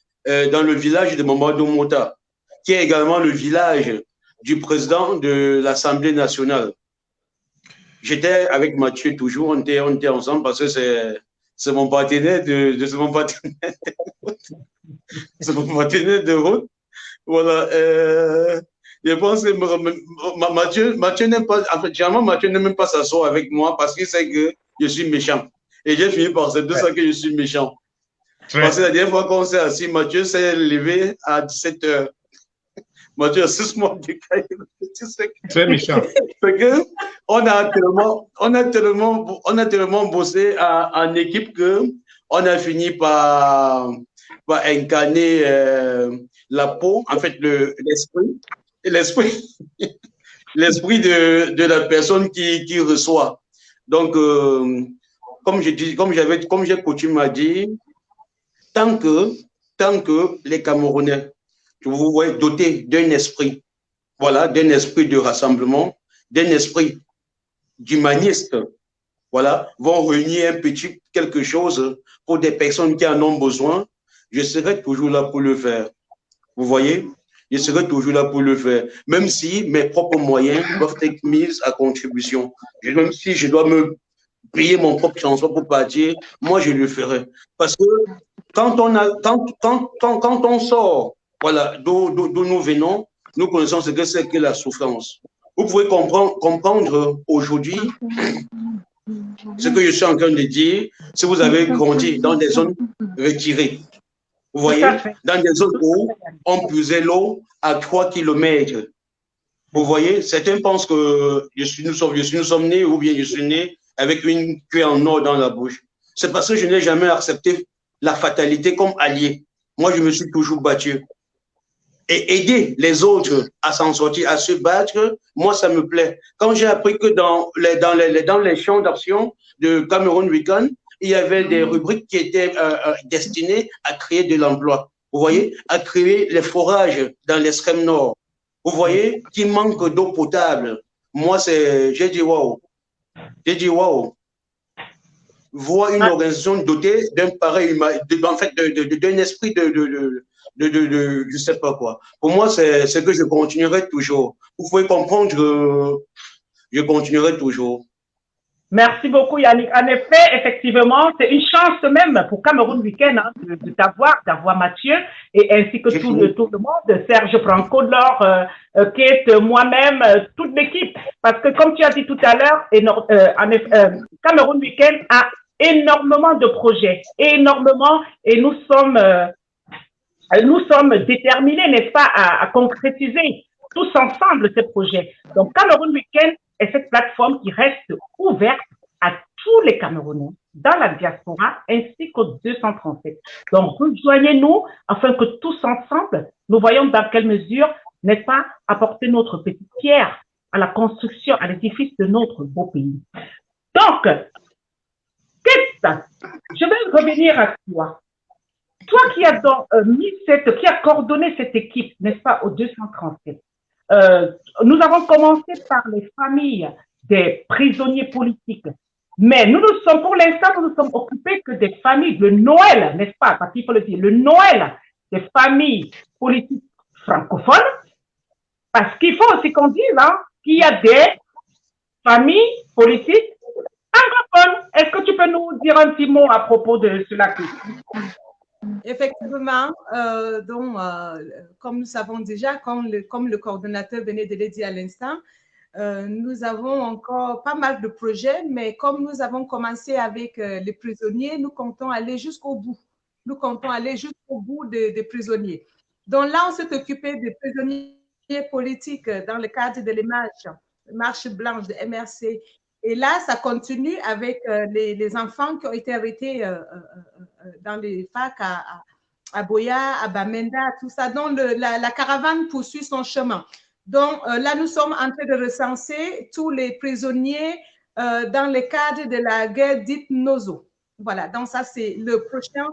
dans le village de Mamadou Mota, qui est également le village du président de l'Assemblée nationale. J'étais avec Mathieu toujours, on était ensemble parce que c'est mon partenaire c'est mon partenaire de route. Voilà. Je pense que Mathieu n'aime pas, en fait, généralement, Mathieu n'aime même pas s'asseoir avec moi parce qu'il sait que je suis méchant. Et j'ai fini par accepter ça que je suis méchant. Parce que la dernière fois qu'on s'est assis, Mathieu s'est levé à 17 h. Mathieu a 6 mois de caille. Très méchant. Parce que on a tellement bossé en équipe que on a fini par incarner la peau, en fait, l'esprit de la personne qui reçoit. Donc, comme j'ai coutume à dire, tant que les Camerounais, vous voyez, dotés d'un esprit, voilà, d'un esprit de rassemblement, d'un esprit d'humaniste, voilà, vont réunir un petit quelque chose pour des personnes qui en ont besoin, je serai toujours là pour le faire. Vous voyez? Je serai toujours là pour le faire, même si mes propres moyens doivent être mis à contribution. Même si je dois me payer mon propre transport pour partir, moi je le ferai. Parce que quand on sort, voilà, d'où nous venons, nous connaissons ce que c'est que la souffrance. Vous pouvez comprendre aujourd'hui ce que je suis en train de dire si vous avez grandi dans des zones retirées. Vous voyez, dans des zones où on puisait l'eau à 3 km. Vous voyez, certains pensent que nous sommes nés ou bien je suis né avec une cuillère en or dans la bouche. C'est parce que je n'ai jamais accepté la fatalité comme allié. Moi, je me suis toujours battu. Et aider les autres à s'en sortir, à se battre, moi, ça me plaît. Quand j'ai appris que dans les champs d'action de Cameroun Weekend, il y avait des rubriques qui étaient destinées à créer de l'emploi. Vous voyez, à créer les forages dans l'extrême nord. Vous voyez, qui manque d'eau potable. Moi, j'ai dit waouh. J'ai dit waouh. Voir une organisation dotée d'un pareil, en fait, d'un esprit je sais pas quoi. Pour moi, c'est que je continuerai toujours. Vous pouvez comprendre que je continuerai toujours. Merci beaucoup, Yannick. En effet, effectivement, c'est une chance même pour Cameroun Weekend hein, d'avoir Mathieu et ainsi que tout le monde, Serge Franco, Laure, Kate, moi-même, toute l'équipe. Parce que comme tu as dit tout à l'heure, Cameroun Weekend a énormément de projets, énormément, et nous sommes déterminés, n'est-ce pas, à concrétiser tous ensemble ces projets. Donc, Cameroun Weekend est cette plateforme qui reste ouverte à tous les Camerounais dans la diaspora ainsi qu'aux 237. Donc, rejoignez-nous afin que tous ensemble, nous voyons dans quelle mesure, n'est-ce pas, apporter notre petite pierre à la construction, à l'édifice de notre beau pays. Donc, je vais revenir à toi. Toi qui as qui a coordonné cette équipe, n'est-ce pas, au 237. Nous avons commencé par les familles des prisonniers politiques. Mais pour l'instant, nous ne sommes occupés que des familles de Noël, n'est-ce pas? Parce qu'il faut le dire, le Noël des familles politiques francophones. Parce qu'il faut aussi qu'on dise qu'il y a des familles politiques anglophones. Est-ce que tu peux nous dire un petit mot à propos de cela? Effectivement, comme nous savons déjà, comme le coordonnateur venait de le dire à l'instant, nous avons encore pas mal de projets, mais comme nous avons commencé avec les prisonniers, nous comptons aller jusqu'au bout. Nous comptons aller jusqu'au bout des prisonniers. Donc là, on s'est occupé des prisonniers politiques dans le cadre de marche blanche de MRC. Et là, ça continue avec les enfants qui ont été arrêtés dans les FAC à Boya, à Bamenda, tout ça. Donc, la caravane poursuit son chemin. Donc, là, nous sommes en train de recenser tous les prisonniers dans le cadre de la guerre dite Nozo. Voilà, donc ça, c'est le prochain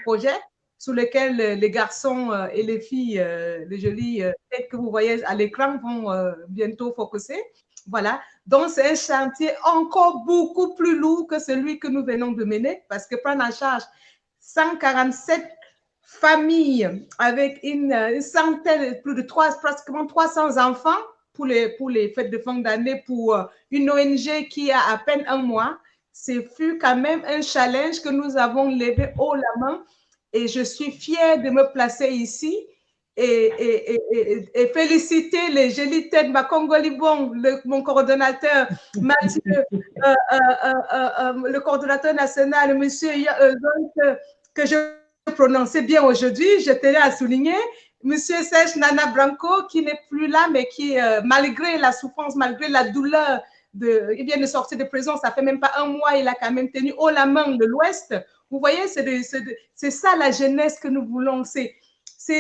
projet sur lequel les garçons et les filles, les jolies têtes que vous voyez à l'écran vont bientôt focuser. Voilà, donc c'est un chantier encore beaucoup plus lourd que celui que nous venons de mener parce que prendre en charge 147 familles avec une centaine, plus de pratiquement 300 enfants pour les fêtes de fin d'année pour une ONG qui a à peine un mois. Ce fut quand même un challenge que nous avons levé haut la main et je suis fière de me placer ici et féliciter les jolies têtes, ma Congolibon, mon coordonnateur Mathieu, le coordonnateur national, monsieur que je prononçais bien aujourd'hui, je tenais à souligner, monsieur Serge Nana Branco, qui n'est plus là, mais qui, malgré la souffrance, malgré la douleur, il vient de sortir de prison, ça fait même pas un mois, il a quand même tenu haut la main de l'Ouest. Vous voyez, c'est ça la jeunesse que nous voulons. C'est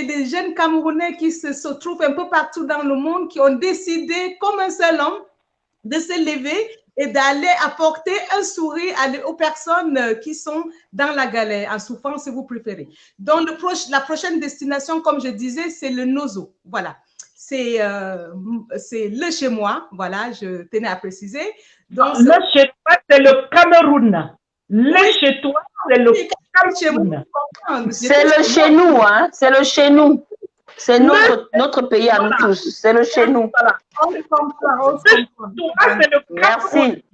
des jeunes Camerounais qui se trouvent un peu partout dans le monde, qui ont décidé, comme un seul homme, de se lever et d'aller apporter un sourire aux personnes qui sont dans la galère, en souffrance, si vous préférez. Donc, la prochaine destination, comme je disais, c'est le Nozo. Voilà. C'est le chez moi. Voilà, je tenais à préciser. Donc, le chez toi, c'est le Cameroun. Le chez toi, c'est le Cameroun. C'est le chez nous, hein. C'est le chez nous. C'est notre pays à nous tous. C'est le chez nous. Voilà. On comprend. Merci.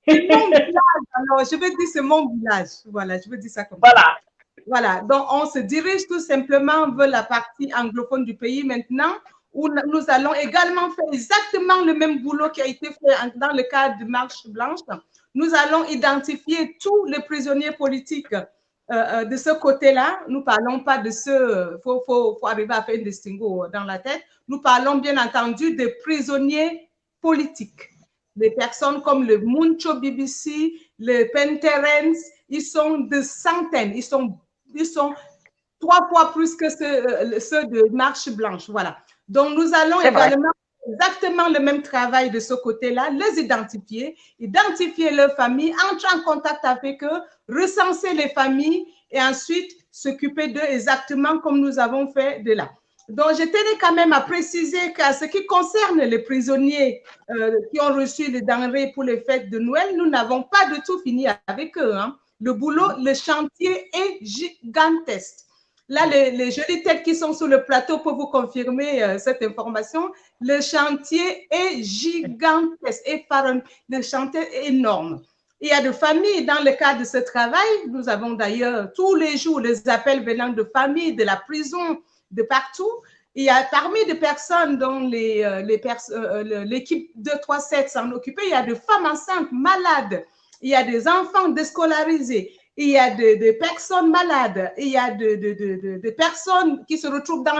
C'est mon village. Alors, je veux dire, c'est mon village. Voilà, je veux dire ça comme ça. Voilà. Donc, on se dirige tout simplement vers la partie anglophone du pays maintenant, où nous allons également faire exactement le même boulot qui a été fait dans le cadre de Marche Blanche. Nous allons identifier tous les prisonniers politiques de ce côté-là. Nous ne parlons pas de ceux, faut arriver à faire un distinguo dans la tête. Nous parlons bien entendu des prisonniers politiques. Des personnes comme le Muncho BBC, le Penterens, ils sont de centaines, ils sont 3 fois plus que ceux de Marche Blanche. Voilà. Donc, nous allons également exactement le même travail de ce côté-là, les identifier leurs familles, entrer en contact avec eux, recenser les familles et ensuite s'occuper d'eux exactement comme nous avons fait de là. Donc, je tenais quand même à préciser qu'à ce qui concerne les prisonniers qui ont reçu les denrées pour les fêtes de Noël, nous n'avons pas du tout fini avec eux. Hein. Le boulot, le chantier est gigantesque. Là, les jolies têtes qui sont sur le plateau peuvent vous confirmer cette information. Le chantier est gigantesque, le chantier est énorme. Il y a des familles dans le cadre de ce travail. Nous avons d'ailleurs tous les jours les appels venant de familles, de la prison, de partout. Il y a parmi des personnes dont l'équipe 237 s'en occupait, il y a des femmes enceintes, malades, il y a des enfants déscolarisés. Il y a des personnes malades, il y a des personnes qui se retrouvent dans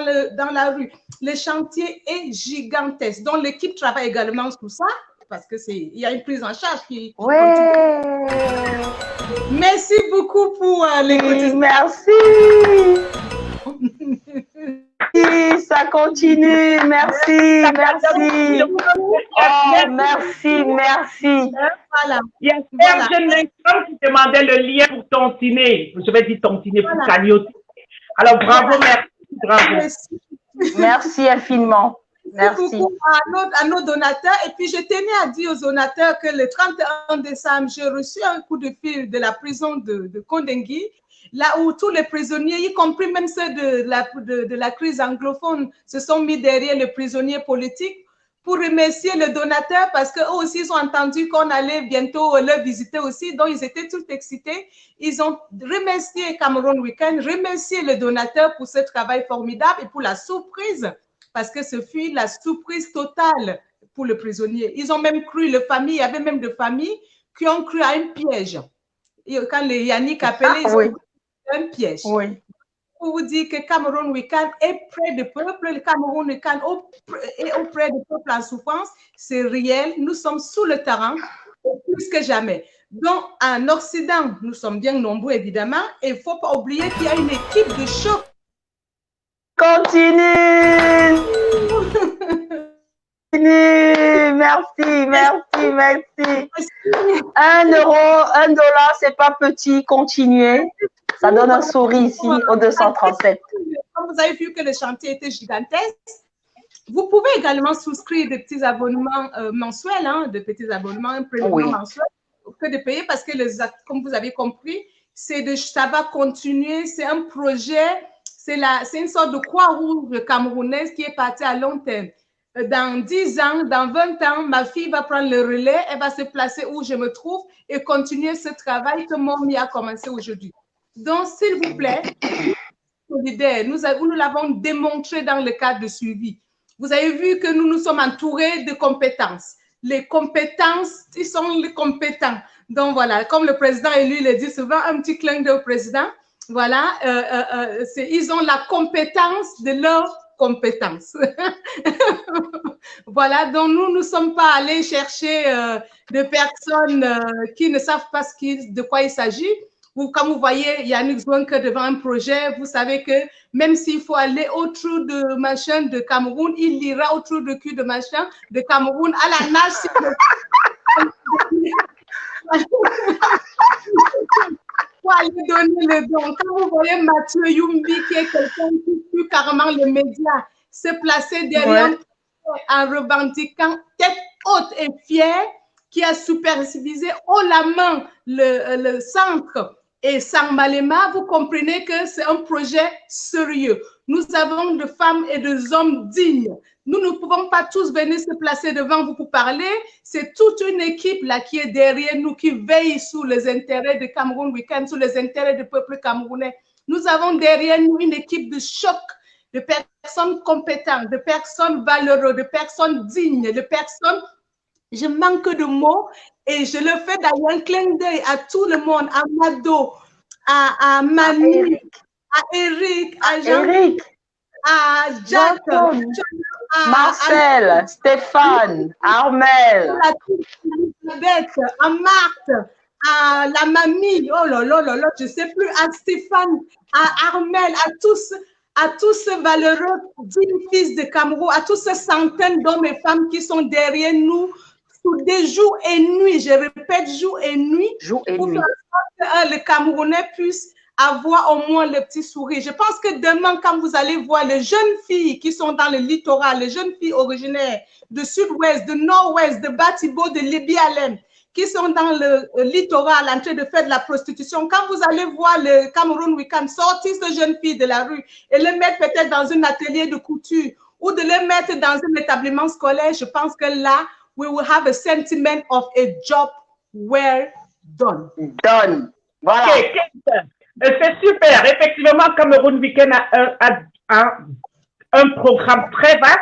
la rue. Le chantier est gigantesque. Donc, l'équipe travaille également sur ça parce qu'il y a une prise en charge qui continue. Merci beaucoup pour l'écoute. Merci. Ça continue. Merci. Oh, merci. Voilà. Il y a un jeune enfant qui demandait le lien pour tontiner. Je vais dire tontiner pour cagnotter. Alors, bravo, merci. Bravo. Merci infiniment. Merci. beaucoup à nos donateurs. Et puis, je tenais à dire aux donateurs que le 31 décembre, j'ai reçu un coup de fil de la prison de Kondengui, là où tous les prisonniers, y compris même ceux de la crise anglophone, se sont mis derrière les prisonniers politiques pour remercier le donateur parce qu'eux aussi, ils ont entendu qu'on allait bientôt le visiter aussi. Donc, ils étaient tous excités. Ils ont remercié Cameroun Weekend, remercié le donateur pour ce travail formidable et pour la surprise, parce que ce fut la surprise totale pour le prisonnier. Ils ont même cru, il y avait même des familles qui ont cru à un piège. Et quand les Yannick appelaient, ils ont cru à un piège. Oui. Pour vous dire que Cameroun Weekend est près du peuple, le Cameroun Weekend est auprès du peuple en souffrance, c'est réel, nous sommes sous le terrain, plus que jamais. Donc, en Occident, nous sommes bien nombreux, évidemment, et il ne faut pas oublier qu'il y a une équipe de choc. Continue! Merci, merci, merci. 1 euro, $1, c'est pas petit, continuez. Ça donne un sourire ici au 237. Comme vous avez vu que le chantier était gigantesque, vous pouvez également souscrire des petits abonnements mensuels, de petits abonnements, un prélèvement mensuel, que de payer parce que, comme vous avez compris, ça va continuer, c'est un projet, c'est une sorte de croix-rouge camerounaise qui est partie à long terme. Dans 10 ans, dans 20 ans, ma fille va prendre le relais, elle va se placer où je me trouve et continuer ce travail que Momi a commencé aujourd'hui. Donc, s'il vous plaît, solidaires, nous l'avons démontré dans le cadre de suivi. Vous avez vu que nous nous sommes entourés de compétences. Les compétences, ils sont les compétents. Donc, voilà, comme le président élu le dit souvent, un petit clin d'œil au président. Voilà, ils ont la compétence de leur compétence. Voilà, donc nous ne sommes pas allés chercher des personnes qui ne savent pas de quoi il s'agit. Comme vous voyez, Yannick Zouanke devant un projet, vous savez que même s'il faut aller au trou de machin de Cameroun, il ira au trou de cul de machin de Cameroun à la nage. Pour aller donner le don. Quand vous voyez Mathieu Yumbi, qui est quelqu'un qui suit carrément les médias, se placer derrière en revendiquant tête haute et fière, qui a supervisé haut la main le centre et Sangmalema, vous comprenez que c'est un projet sérieux. Nous avons des femmes et des hommes dignes. Nous ne pouvons pas tous venir se placer devant vous pour parler. C'est toute une équipe là qui est derrière nous, qui veille sur les intérêts de Cameroun Weekend, sur les intérêts du peuple camerounais. Nous avons derrière nous une équipe de choc, de personnes compétentes, de personnes valeureuses, de personnes dignes, de personnes... Je manque de mots et je le fais d'ailleurs un clin d'œil à tout le monde, à Mado, à Manu, à Eric, à Jean, à Jack, à Marcel, Stéphane, Armel, à Marthe, à la mamie, oh là là là là, je ne sais plus, à Stéphane, à Armel, à tous ces valeureux fils de Cameroun, à tous ces centaines d'hommes et femmes qui sont derrière nous sous des jours et nuits, je répète, jours et nuits, pour faire en sorte que le Camerounais puisse avoir au moins le petit sourire. Je pense que demain, quand vous allez voir les jeunes filles qui sont dans le littoral, les jeunes filles originaires de sud-ouest, de nord-ouest, de Batibo, de Libye-Alem, qui sont dans le littoral en train de faire de la prostitution, quand vous allez voir le Cameroun Weekend sortir ces jeunes filles de la rue et les mettre peut-être dans un atelier de couture ou de les mettre dans un établissement scolaire, je pense que là, we will have a sentiment of a job well done. Done. Voilà. Okay, c'est super. Effectivement, Cameroun Weekend a un programme très vaste,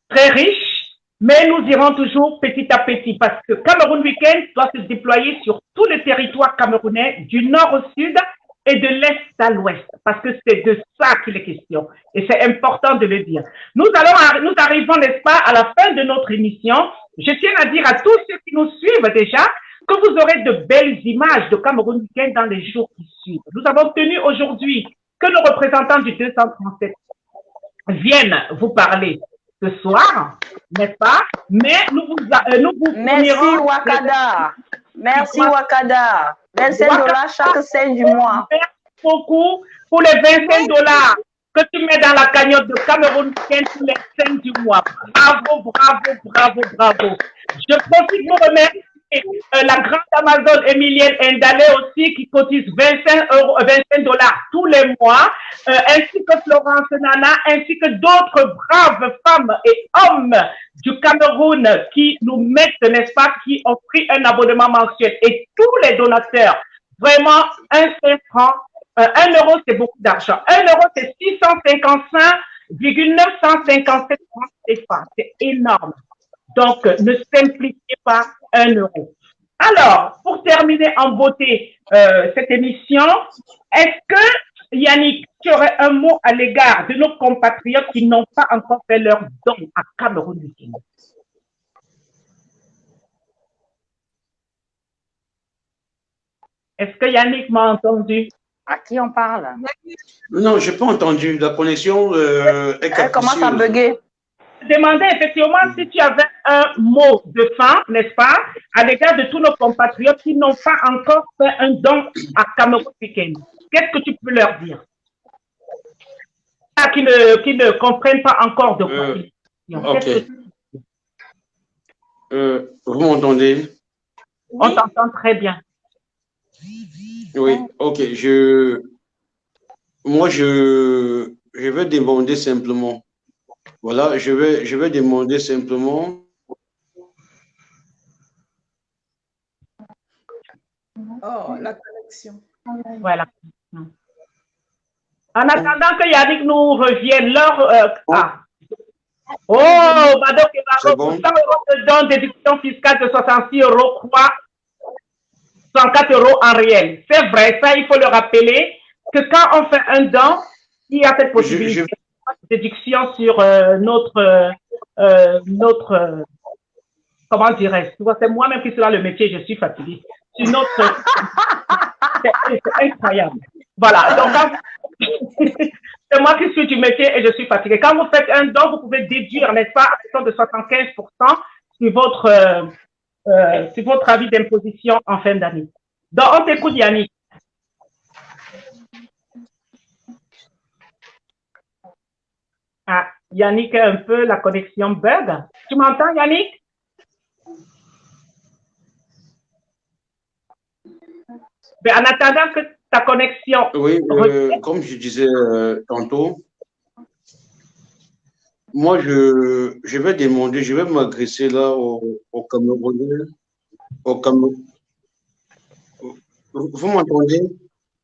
très riche, mais nous irons toujours petit à petit parce que Cameroun Weekend doit se déployer sur tout le territoire camerounais, du nord au sud et de l'est à l'ouest, parce que c'est de ça qu'il est question. Et c'est important de le dire. Nous arrivons, n'est-ce pas, à la fin de notre émission. Je tiens à dire à tous ceux qui nous suivent déjà que vous aurez de belles images de Cameroun Weekend dans les jours qui suivent. Nous avons tenu aujourd'hui que nos représentants du 237 viennent vous parler ce soir, n'est-ce pas? Mais nous vous Merci Wakada. Merci Wakada. $25 chaque 5 du mois. Merci beaucoup pour les $25. que tu mets dans la cagnotte de Cameroun Week-end tous les 5 du mois. Bravo, bravo, bravo, bravo. Je profite pour remercier la grande Amazon Emilienne Ndalé aussi qui cotise 25 $ tous les mois, ainsi que Florence Nana, ainsi que d'autres braves femmes et hommes du Cameroun qui nous mettent, n'est-ce pas, qui ont pris un abonnement mensuel. Et tous les donateurs, vraiment, 1 franc, 1 euro, c'est beaucoup d'argent. 1 euro, c'est 655,957 francs CFA. C'est énorme. Donc, ne simplifiez pas 1 euro. Alors, pour terminer en beauté cette émission, est-ce que, Yannick, tu aurais un mot à l'égard de nos compatriotes qui n'ont pas encore fait leur don à Cameroun Week-end? Est-ce que Yannick m'a entendu? À qui on parle? Non, je n'ai pas entendu. La connexion est capricieuse. Elle commence à bugger. Je demandais effectivement si tu avais un mot de fin, n'est-ce pas, à l'égard de tous nos compatriotes qui n'ont pas encore fait un don à Cameroun Week-end. Qu'est-ce que tu peux leur dire? Qui ne comprennent pas encore de quoi il Ok. Vous m'entendez? On t'entend très bien. Oui, ok. Moi, je vais demander simplement. Voilà, je vais demander simplement. Oh, la connexion. Voilà. En attendant que Yannick nous revienne, Oh, Madame Kevaro, bon. 100 euros de don, déduction fiscale de 66 €, quoi? 104 € en réel. C'est vrai, ça, il faut le rappeler, que quand on fait un don, il y a cette possibilité de déduction sur notre comment dirais-je? Tu vois, c'est moi-même qui suis là le métier, je suis fatiguée. Sur notre... c'est incroyable. Voilà, donc c'est moi qui suis du métier et je suis fatiguée. Quand vous faites un don, vous pouvez déduire, n'est-ce pas, à hauteur de 75% sur votre avis d'imposition en fin d'année. Donc, on t'écoute, Yannick. Ah, Yannick, un peu, la connexion bug. Tu m'entends, Yannick? Mais en attendant que ta connexion... Oui, comme je disais tantôt, moi, je vais demander, je vais m'adresser là au Camerounais. Vous m'entendez?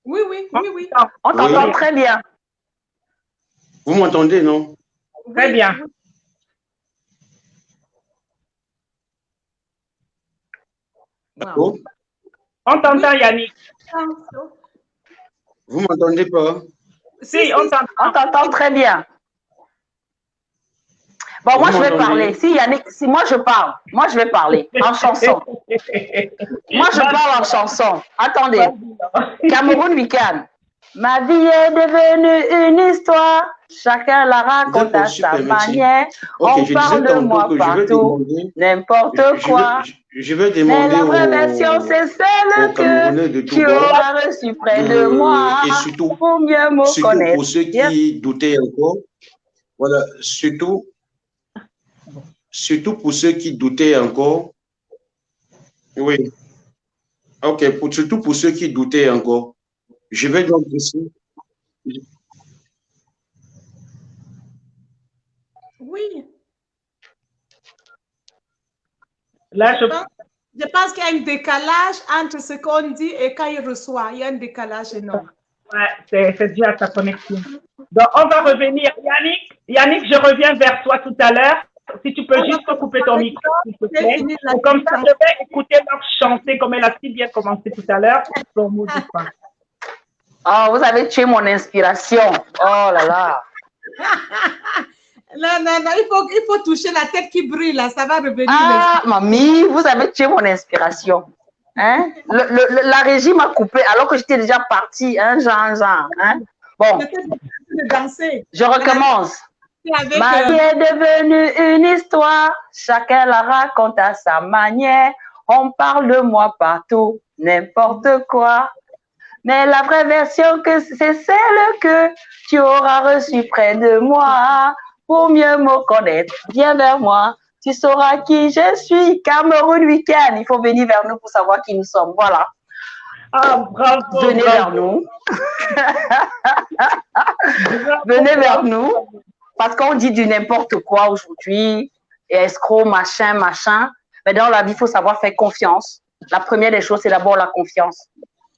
Oui, oui, oui, oui. On t'entend très bien. Vous m'entendez, non? Très bien. Allô? On t'entend, Yannick. Vous m'entendez pas? Si, on t'entend très bien. Bon, moi, je vais parler. Si Yannick, si moi je parle, moi je vais parler en chanson. Moi, je parle en chanson. Attendez. Cameroun Week-end. Ma vie est devenue une histoire. Chacun la raconte à sa manière. On parle de moi partout. N'importe quoi. Je vais demander. Mais la vraie version, c'est celle que tu auras reçue près de moi. Et surtout, pour mieux me connaître. Pour ceux qui doutaient encore. Voilà, surtout pour ceux qui doutaient encore. Oui. Ok, surtout pour ceux qui doutaient encore. Je vais donc ici. Oui. Là, je pense qu'il y a un décalage entre ce qu'on dit et quand il reçoit. Il y a un décalage énorme. Ouais, c'est dû à ta connexion. Donc, on va revenir. Yannick, je reviens vers toi tout à l'heure. Si tu peux juste couper ton micro, s'il te plaît. Comme ça, je vais écouter leur chanter comme elle a si bien commencé tout à l'heure. Son mot du pas. Oh, vous avez tué mon inspiration. Oh là là. Non, il faut toucher la tête qui brille, là, ça va revenir. Ah, mamie, vous avez tué mon inspiration. Hein? La régie m'a coupé alors que j'étais déjà partie, hein, genre. Hein? Bon, je recommence. Ma vie est devenue une histoire, chacun la raconte à sa manière. On parle de moi partout, n'importe quoi. Mais la vraie version, que c'est celle que tu auras reçue près de moi. Pour mieux me connaître, viens vers moi. Tu sauras qui je suis. Cameroun Week-end. Il faut venir vers nous pour savoir qui nous sommes. Voilà. Ah, bravo. Venez vers nous. Venez vers nous. Parce qu'on dit du n'importe quoi aujourd'hui. Et escroc, machin, machin. Mais dans la vie, il faut savoir faire confiance. La première des choses, c'est d'abord la confiance.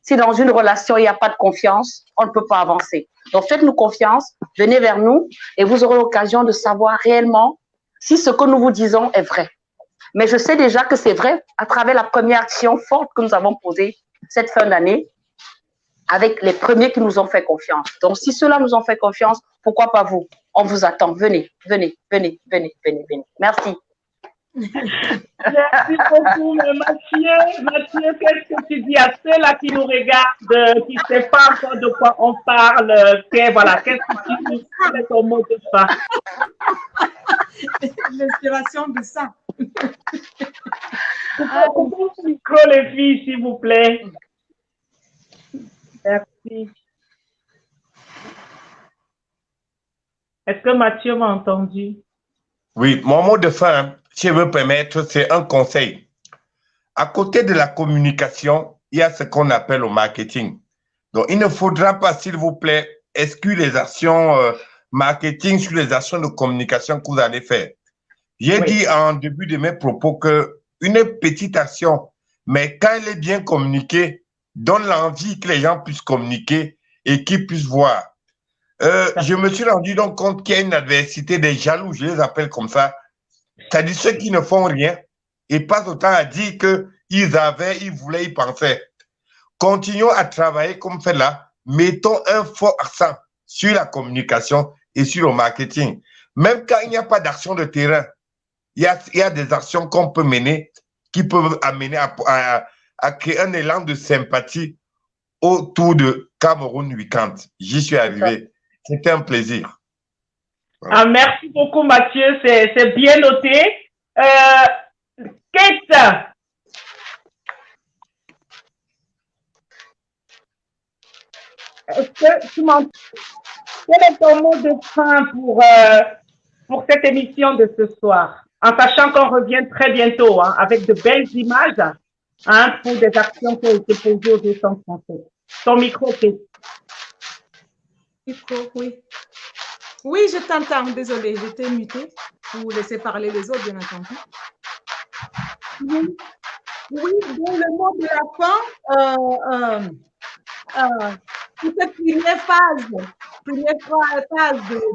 Si dans une relation, il n'y a pas de confiance, on ne peut pas avancer. Donc, faites-nous confiance, venez vers nous et vous aurez l'occasion de savoir réellement si ce que nous vous disons est vrai. Mais je sais déjà que c'est vrai à travers la première action forte que nous avons posée cette fin d'année avec les premiers qui nous ont fait confiance. Donc, si ceux-là nous ont fait confiance, pourquoi pas vous? On vous attend. Venez, venez, venez, venez, venez, venez. Merci. Merci beaucoup, Mathieu. Mathieu, qu'est-ce que tu dis à ceux-là qui nous regardent, qui ne savent pas encore de quoi on parle? Voilà, qu'est-ce que tu dis? Quel est ton mot de fin? L'inspiration de ça. Coupez le micro, les filles, s'il vous plaît. Merci. Est-ce que Mathieu m'a entendu? Oui, mon mot de fin, si je veux permettre, c'est un conseil. À côté de la communication, il y a ce qu'on appelle le marketing. Donc, il ne faudra pas, s'il vous plaît, exclure les actions marketing sur les actions de communication que vous allez faire. J'ai dit en début de mes propos qu'une petite action, mais quand elle est bien communiquée, donne l'envie que les gens puissent communiquer et qu'ils puissent voir. Je me suis rendu donc compte qu'il y a une adversité des jaloux, je les appelle comme ça. C'est-à-dire ceux qui ne font rien et passent autant à dire qu'ils avaient, ils voulaient, ils pensaient. Continuons à travailler comme fait là. Mettons un fort accent sur la communication et sur le marketing. Même quand il n'y a pas d'action de terrain, il y a des actions qu'on peut mener qui peuvent amener à créer un élan de sympathie autour de Cameroun Week-end. J'y suis arrivé. C'était un plaisir. Voilà. Ah, merci beaucoup, Mathieu. C'est bien noté. Kate. Est-ce que tu m'entends? Quel est ton mot de fin pour cette émission de ce soir? En sachant qu'on revient très bientôt avec de belles images pour des actions qui ont été posées au décembre français. Ton micro, Kate. Micro, oui. Oui, je t'entends. Désolée, j'étais mutée pour laisser parler les autres, bien entendu. Oui, dans le mot de la fin, pour cette première phase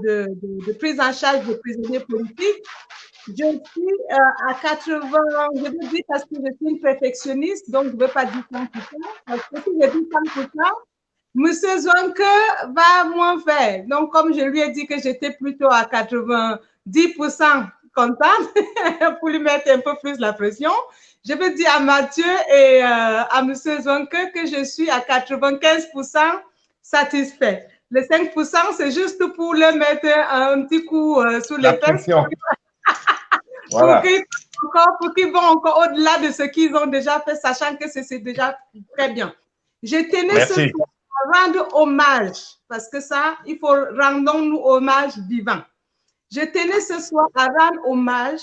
de prise en charge des prisonniers politiques, je suis à 80, je veux dire parce que je suis une perfectionniste, donc je ne veux pas dire 100%, parce que si je dis 100%, Monsieur Zonke va moins faire. Donc, comme je lui ai dit que j'étais plutôt à 90% contente, pour lui mettre un peu plus la pression, je veux dire à Mathieu et à Monsieur Zonke que je suis à 95% satisfait. Les 5%, c'est juste pour leur mettre un petit coup sous les fesses. Voilà. Pour qu'ils vont encore au-delà de ce qu'ils ont déjà fait, sachant que c'est déjà très bien. Je tenais ce soir à rendre hommage, parce que ça, il faut rendons-nous hommage vivant. Je tenais ce soir à rendre hommage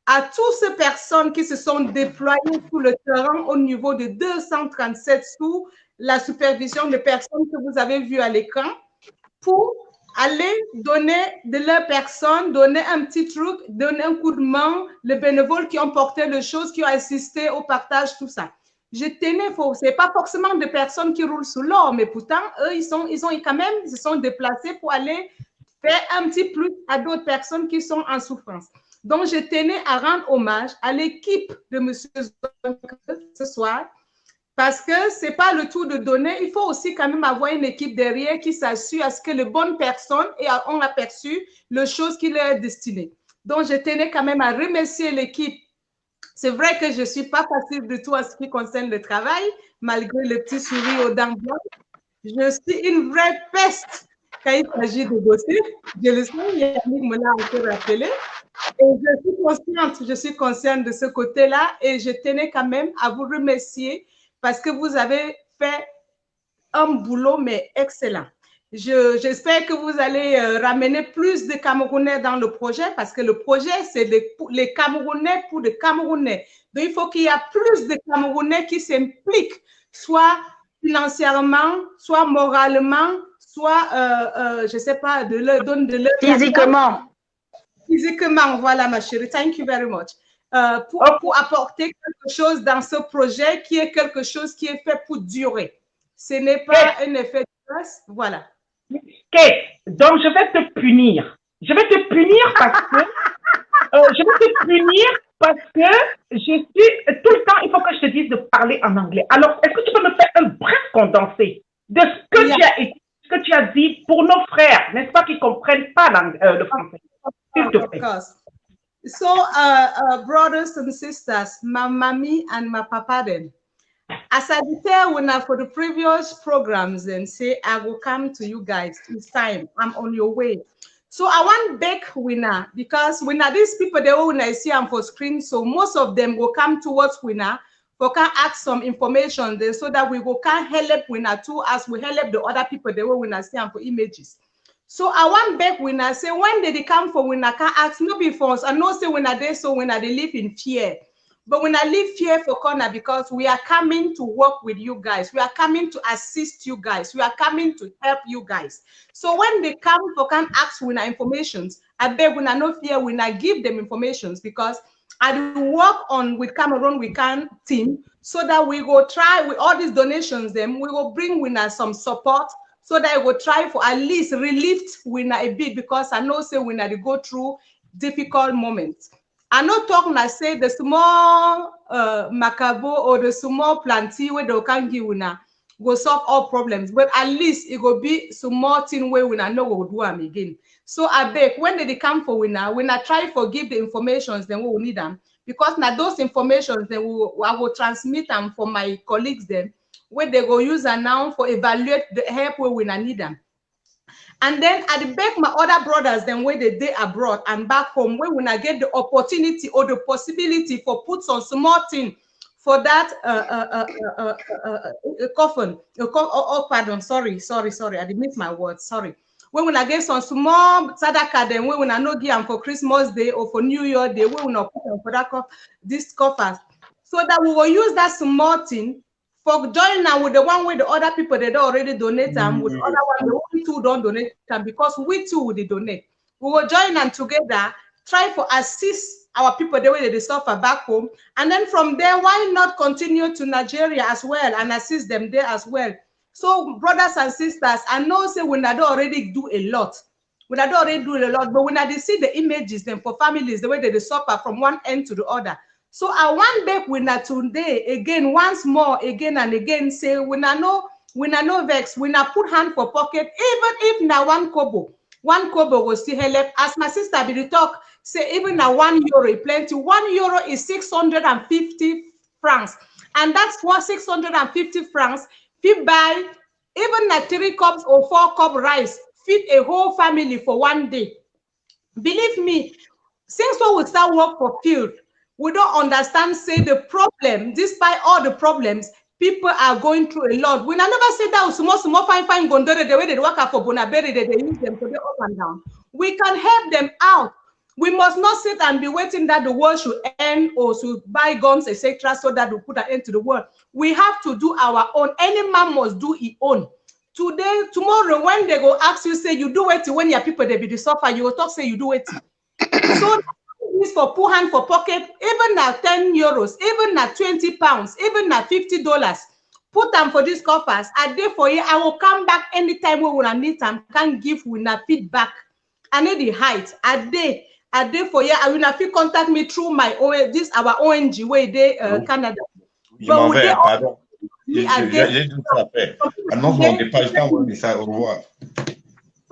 à toutes ces personnes qui se sont déployées sur le terrain au niveau de 237 sous la supervision de personnes que vous avez vues à l'écran pour aller donner de leur personne, donner un petit truc, donner un coup de main, les bénévoles qui ont porté les choses, qui ont assisté au partage, tout ça. Je tenais, ce n'est pas forcément des personnes qui roulent sous l'or, mais pourtant, eux, ils se sont déplacés pour aller faire un petit plus à d'autres personnes qui sont en souffrance. Donc, je tenais à rendre hommage à l'équipe de M. Zonke ce soir, parce que ce n'est pas le tout de donner, il faut aussi quand même avoir une équipe derrière qui s'assure à ce que les bonnes personnes ont aperçu les choses qui leur est destinées. Donc, je tenais quand même à remercier l'équipe. C'est vrai que je ne suis pas facile du tout à ce qui concerne le travail, malgré le petit sourire aux dents blanches. Je suis une vraie peste quand il s'agit de bosser. Je le sais, Yannick me l'a encore rappelé. Et je suis consciente de ce côté-là et je tenais quand même à vous remercier parce que vous avez fait un boulot, mais excellent. J'espère que vous allez ramener plus de Camerounais dans le projet parce que le projet, c'est les Camerounais pour les Camerounais. Donc, il faut qu'il y ait plus de Camerounais qui s'impliquent, soit financièrement, soit moralement, soit, je ne sais pas, de leur physiquement. Physiquement, voilà, ma chérie. Thank you very much. Pour apporter quelque chose dans ce projet qui est quelque chose qui est fait pour durer. Ce n'est pas un effet de masse. Voilà. Kate, donc je vais te punir. Je vais te punir parce que je suis tout le temps, il faut que je te dise de parler en anglais. Alors, est-ce que tu peux me faire un bref condensé de ce que tu as dit pour nos frères, n'est-ce pas, qui ne comprennent pas le français? S'il te plaît. So, brothers and sisters, my mommy and my papa then. As I tell Wina for the previous programs and say, I will come to you guys. It's time. I'm on your way. So I want back Wina because Wina, these people, they all I see them for screen. So most of them will come towards Wina for can ask some information there so that we will can help Wina too as we help the other people, they will Wina see them for images. So I want back Wina say when they come for Wina can ask no before us. I know say Wina they so Wina they live in fear. But when I live here for corner because we are coming to work with you guys. We are coming to assist you guys. We are coming to help you guys. So when they come for can ask Wina informations, I beg Wina no fear, Wina give them informations because I work on with Cameroon We Can team so that we go try with all these donations, we will bring Wina some support so that I will try for at least relieve Wina a bit because I know say Wina they go through difficult moments. I not talk I say the small macabo or the small planty where they can give Wina go solve all problems, but at least it will be small thing where Wina know what do them again. So I beg when they come for Wina try for give the informations, then we will need them because now those informations then I will transmit them for my colleagues then where they go use and now for evaluate the help where Wina need them. And then I beg my other brothers then where they abroad and back home where when I get the opportunity or the possibility for put some small thing for that coffin. Pardon, sorry, I did miss my words, sorry. When I get some small sadaka then when I know give them for Christmas Day or for New Year Day, we will not put them for that this coffers. So that we will use that small thing for joining now with the one with the other people that already donate and with the other one, the only two don't donate them because we too will donate. We will join them together, try for assist our people the way they suffer back home. And then from there, why not continue to Nigeria as well and assist them there as well? So brothers and sisters, I know say when I don't already do a lot, but when I see the images then for families, the way they suffer from one end to the other. So I want back Wina today again, once more, again and again, say Wina no vex, Wina put hand for pocket, even if now one kobo will still help. As my sister be talk, say even now €1 plenty. €1 is 650 francs, and that's what 650 francs fit buy even na 3 cups or 4 cup rice, feed a whole family for one day. Believe me, since we start work for field, we don't understand, say the problem, despite all the problems, people are going through a lot. We never say that small fine gondore, the way they work for Bonaberi, they use them to go up and down. We can help them out. We must not sit and be waiting that the world should end or should buy guns, etc., so that we put an end to the world. We have to do our own. Any man must do his own. Today, tomorrow, when they go ask you, say you do it when your people they be the suffer, you will talk, say you do it. So for poor hand for pocket, even at €10, even at £20, even at $50, put them for these coffers. A day for you, I will come back anytime we will need them. Can give Wina feedback. I need the height. A day for you, I will not feel contact me through my our ONG where they Canada. Je m'en vais, pardon. J'ai du temps à faire. Annonce mon départ, je t'envoie un message. Au revoir.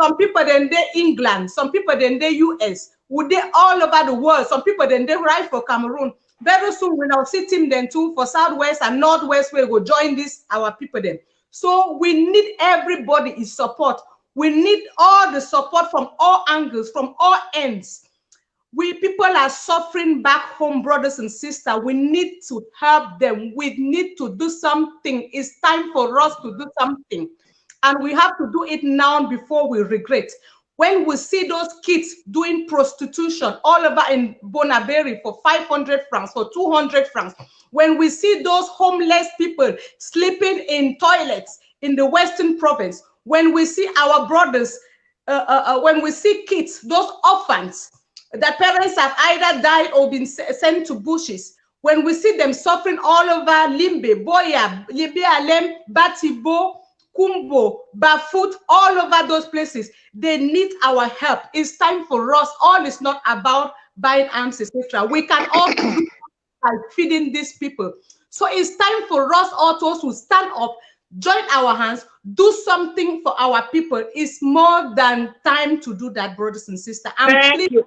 Some people then they England, some people then they US, would they all over the world. Some people then they write for Cameroon. Very soon we'll see team then too for Southwest and Northwest where we'll join this our people then. So we need everybody's support. We need all the support from all angles, from all ends. We people are suffering back home, brothers and sisters. We need to help them. We need to do something. It's time for us to do something. And we have to do it now before we regret. When we see those kids doing prostitution all over in Bonaberi for 500 francs, for 200 francs, when we see those homeless people sleeping in toilets in the Western province, when we see our brothers, when we see kids, those orphans, that parents have either died or been sent to bushes, when we see them suffering all over Limbe, Boya, Libe Alem, Batibo, Kumbo, Bafut, all over those places, they need our help. It's time for us. All is not about buying arms, etc. We can all do by feeding these people. So it's time for us all to stand up, join our hands, do something for our people. It's more than time to do that, brothers and sisters. Thank you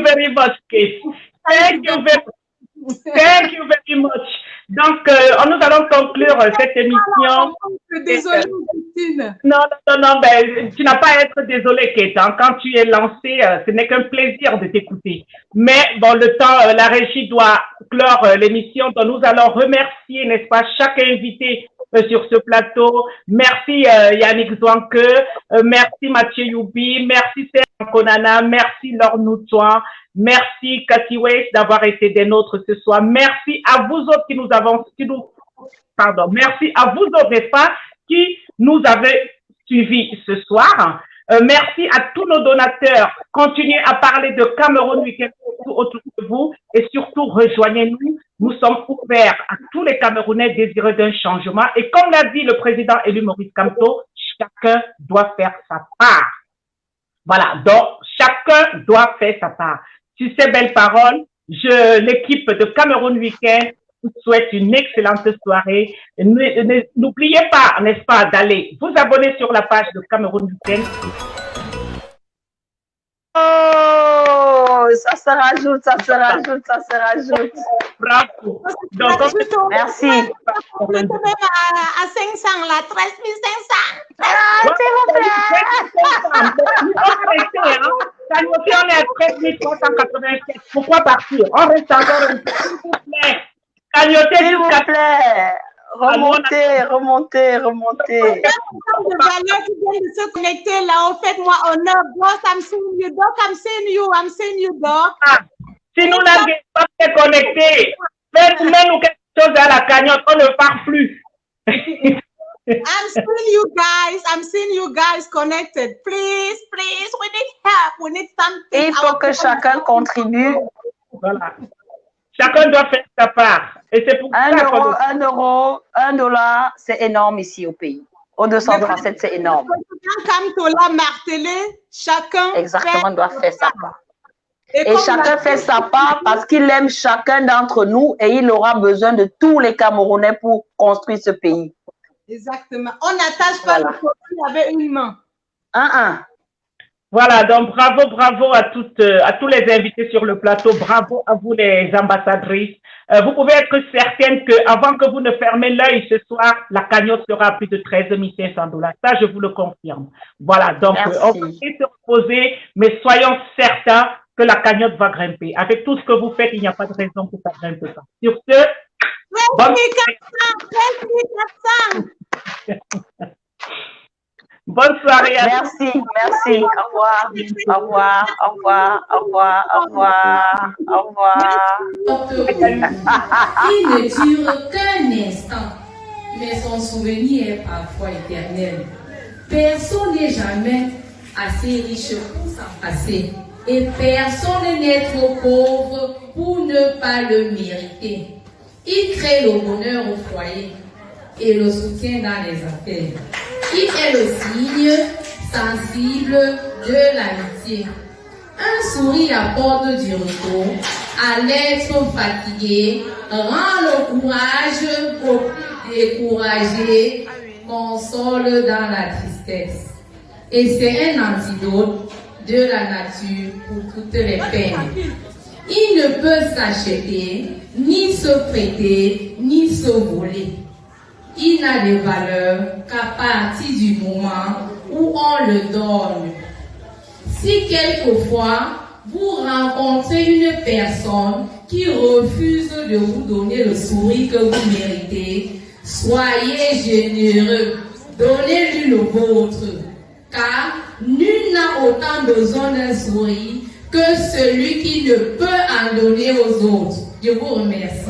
very much, Kate. Thank you very much. Donc, nous allons conclure cette émission. Désolée, Christine. Non, ben, tu n'as pas à être désolée, Kate. Hein. Quand tu es lancée, ce n'est qu'un plaisir de t'écouter. Mais bon, le temps, la régie doit clore l'émission. Donc, nous allons remercier, n'est-ce pas, chaque invité sur ce plateau. Merci Yannick Zouanke, merci Mathieu Youbi, merci Serge Konana, merci Laure Noutouan, merci Cathy Weiss d'avoir été des nôtres ce soir. Merci à vous autres merci à vous autres, n'est-ce pas, qui nous avez suivis ce soir. Merci à tous nos donateurs. Continuez à parler de Cameroun Week-end autour de vous et surtout rejoignez-nous. Nous sommes ouverts à tous les Camerounais désireux d'un changement. Et comme l'a dit le président élu Maurice Kamto, chacun doit faire sa part. Voilà, donc chacun doit faire sa part. Sur ces belles paroles, l'équipe de Cameroun Week-end vous souhaite une excellente soirée. N'oubliez pas, n'est-ce pas, d'aller vous abonner sur la page de Cameroun Week-end. Oh, ça se rajoute. Bravo. Donc, merci. Même à 500, là, 13 500. S'il vous plaît. On est à 13 387. Pourquoi partir? On reste encore un peu. S'il vous plaît. S'il vous plaît. Remontez. De valeurs qui viennent de se connecter là, faites-moi honneur. Boss, I'm seeing you, Doc. Si nous n'avons pas été connectés, faites-nous quelque chose à la cagnotte, on ne part plus. I'm seeing you guys connected. Please, we need help. We need something. Il faut que chacun contribue. Voilà. Chacun doit faire sa part. Et c'est pour $1, $1, c'est énorme ici au pays. Au 237, c'est énorme. Chacun exactement doit faire sa part. Et chacun fait sa part parce qu'il aime chacun d'entre nous et il aura besoin de tous les Camerounais pour construire ce pays. Exactement. On n'attache pas le produit avec une main. Voilà, donc bravo à tous les invités sur le plateau, bravo à vous les ambassadrices. Vous pouvez être certaine que avant que vous ne fermez l'œil ce soir, la cagnotte sera à plus de $13 500. Ça, je vous le confirme. Voilà, donc on peut se reposer, mais soyons certains que la cagnotte va grimper. Avec tout ce que vous faites, il n'y a pas de raison que ça grimpe pas. Sur ce, bonne soirée à merci. Au revoir. Il ne dure qu'un instant, mais son souvenir est parfois éternel. Personne n'est jamais assez riche pour s'en passer, et personne n'est trop pauvre pour ne pas le mériter. Il crée le bonheur au foyer et le soutien dans les affaires. Il est le signe sensible de l'amitié. Un sourire apporte du repos à l'être fatigué, rend le courage au plus découragé, console dans la tristesse. Et c'est un antidote de la nature pour toutes les peines. Il ne peut s'acheter, ni se prêter, ni se voler. Il n'a de valeur qu'à partir du moment où on le donne. Si quelquefois vous rencontrez une personne qui refuse de vous donner le sourire que vous méritez, soyez généreux, donnez-lui le vôtre, car nul n'a autant besoin d'un sourire que celui qui ne peut en donner aux autres. Je vous remercie.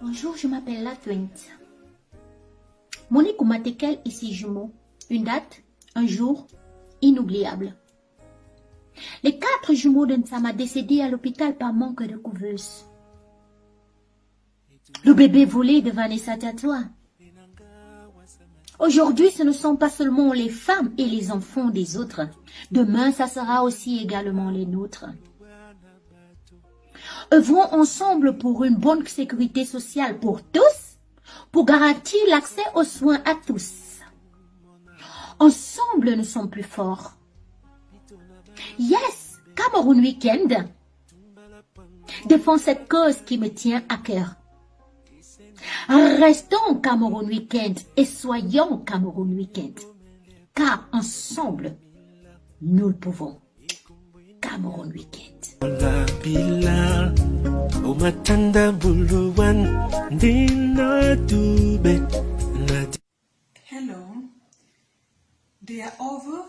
Bonjour, je m'appelle La Twint. Monique Oumatekel et ses jumeaux. Une date, un jour inoubliable. Les 4 jumeaux de Nsama décédés à l'hôpital par manque de couveuse. Le bébé volé de Vanessa Tatoua. Aujourd'hui, ce ne sont pas seulement les femmes et les enfants des autres. Demain, ça sera aussi également les nôtres. Œuvrons ensemble pour une bonne sécurité sociale pour tous, pour garantir l'accès aux soins à tous. Ensemble, nous sommes plus forts. Yes, Cameroun Weekend défend cette cause qui me tient à cœur. Restons Cameroun Weekend et soyons Cameroun Weekend, car ensemble, nous le pouvons. Cameroun Weekend. Hello. There are over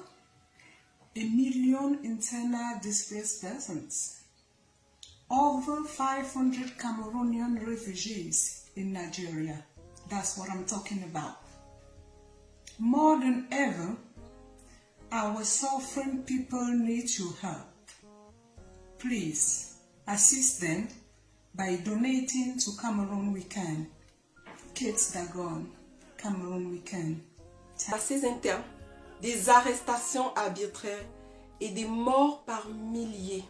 1 million internal displaced persons. Over 500 Cameroonian refugees in Nigeria. That's what I'm talking about. More than ever, our suffering people need your help. Please assist them by donating to Cameroun Weekend. Kids Dagon, Cameroun Weekend. À ces internes, des arrestations arbitraires et des morts par milliers.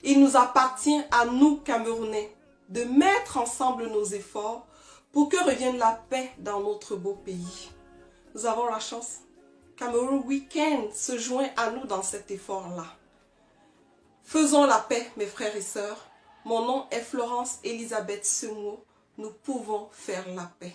Il nous appartient à nous, Camerounais, de mettre ensemble nos efforts pour que revienne la paix dans notre beau pays. Nous avons la chance. Cameroun Weekend se joint à nous dans cet effort-là. Faisons la paix, mes frères et sœurs. Mon nom est Florence Elisabeth Semo. Nous pouvons faire la paix.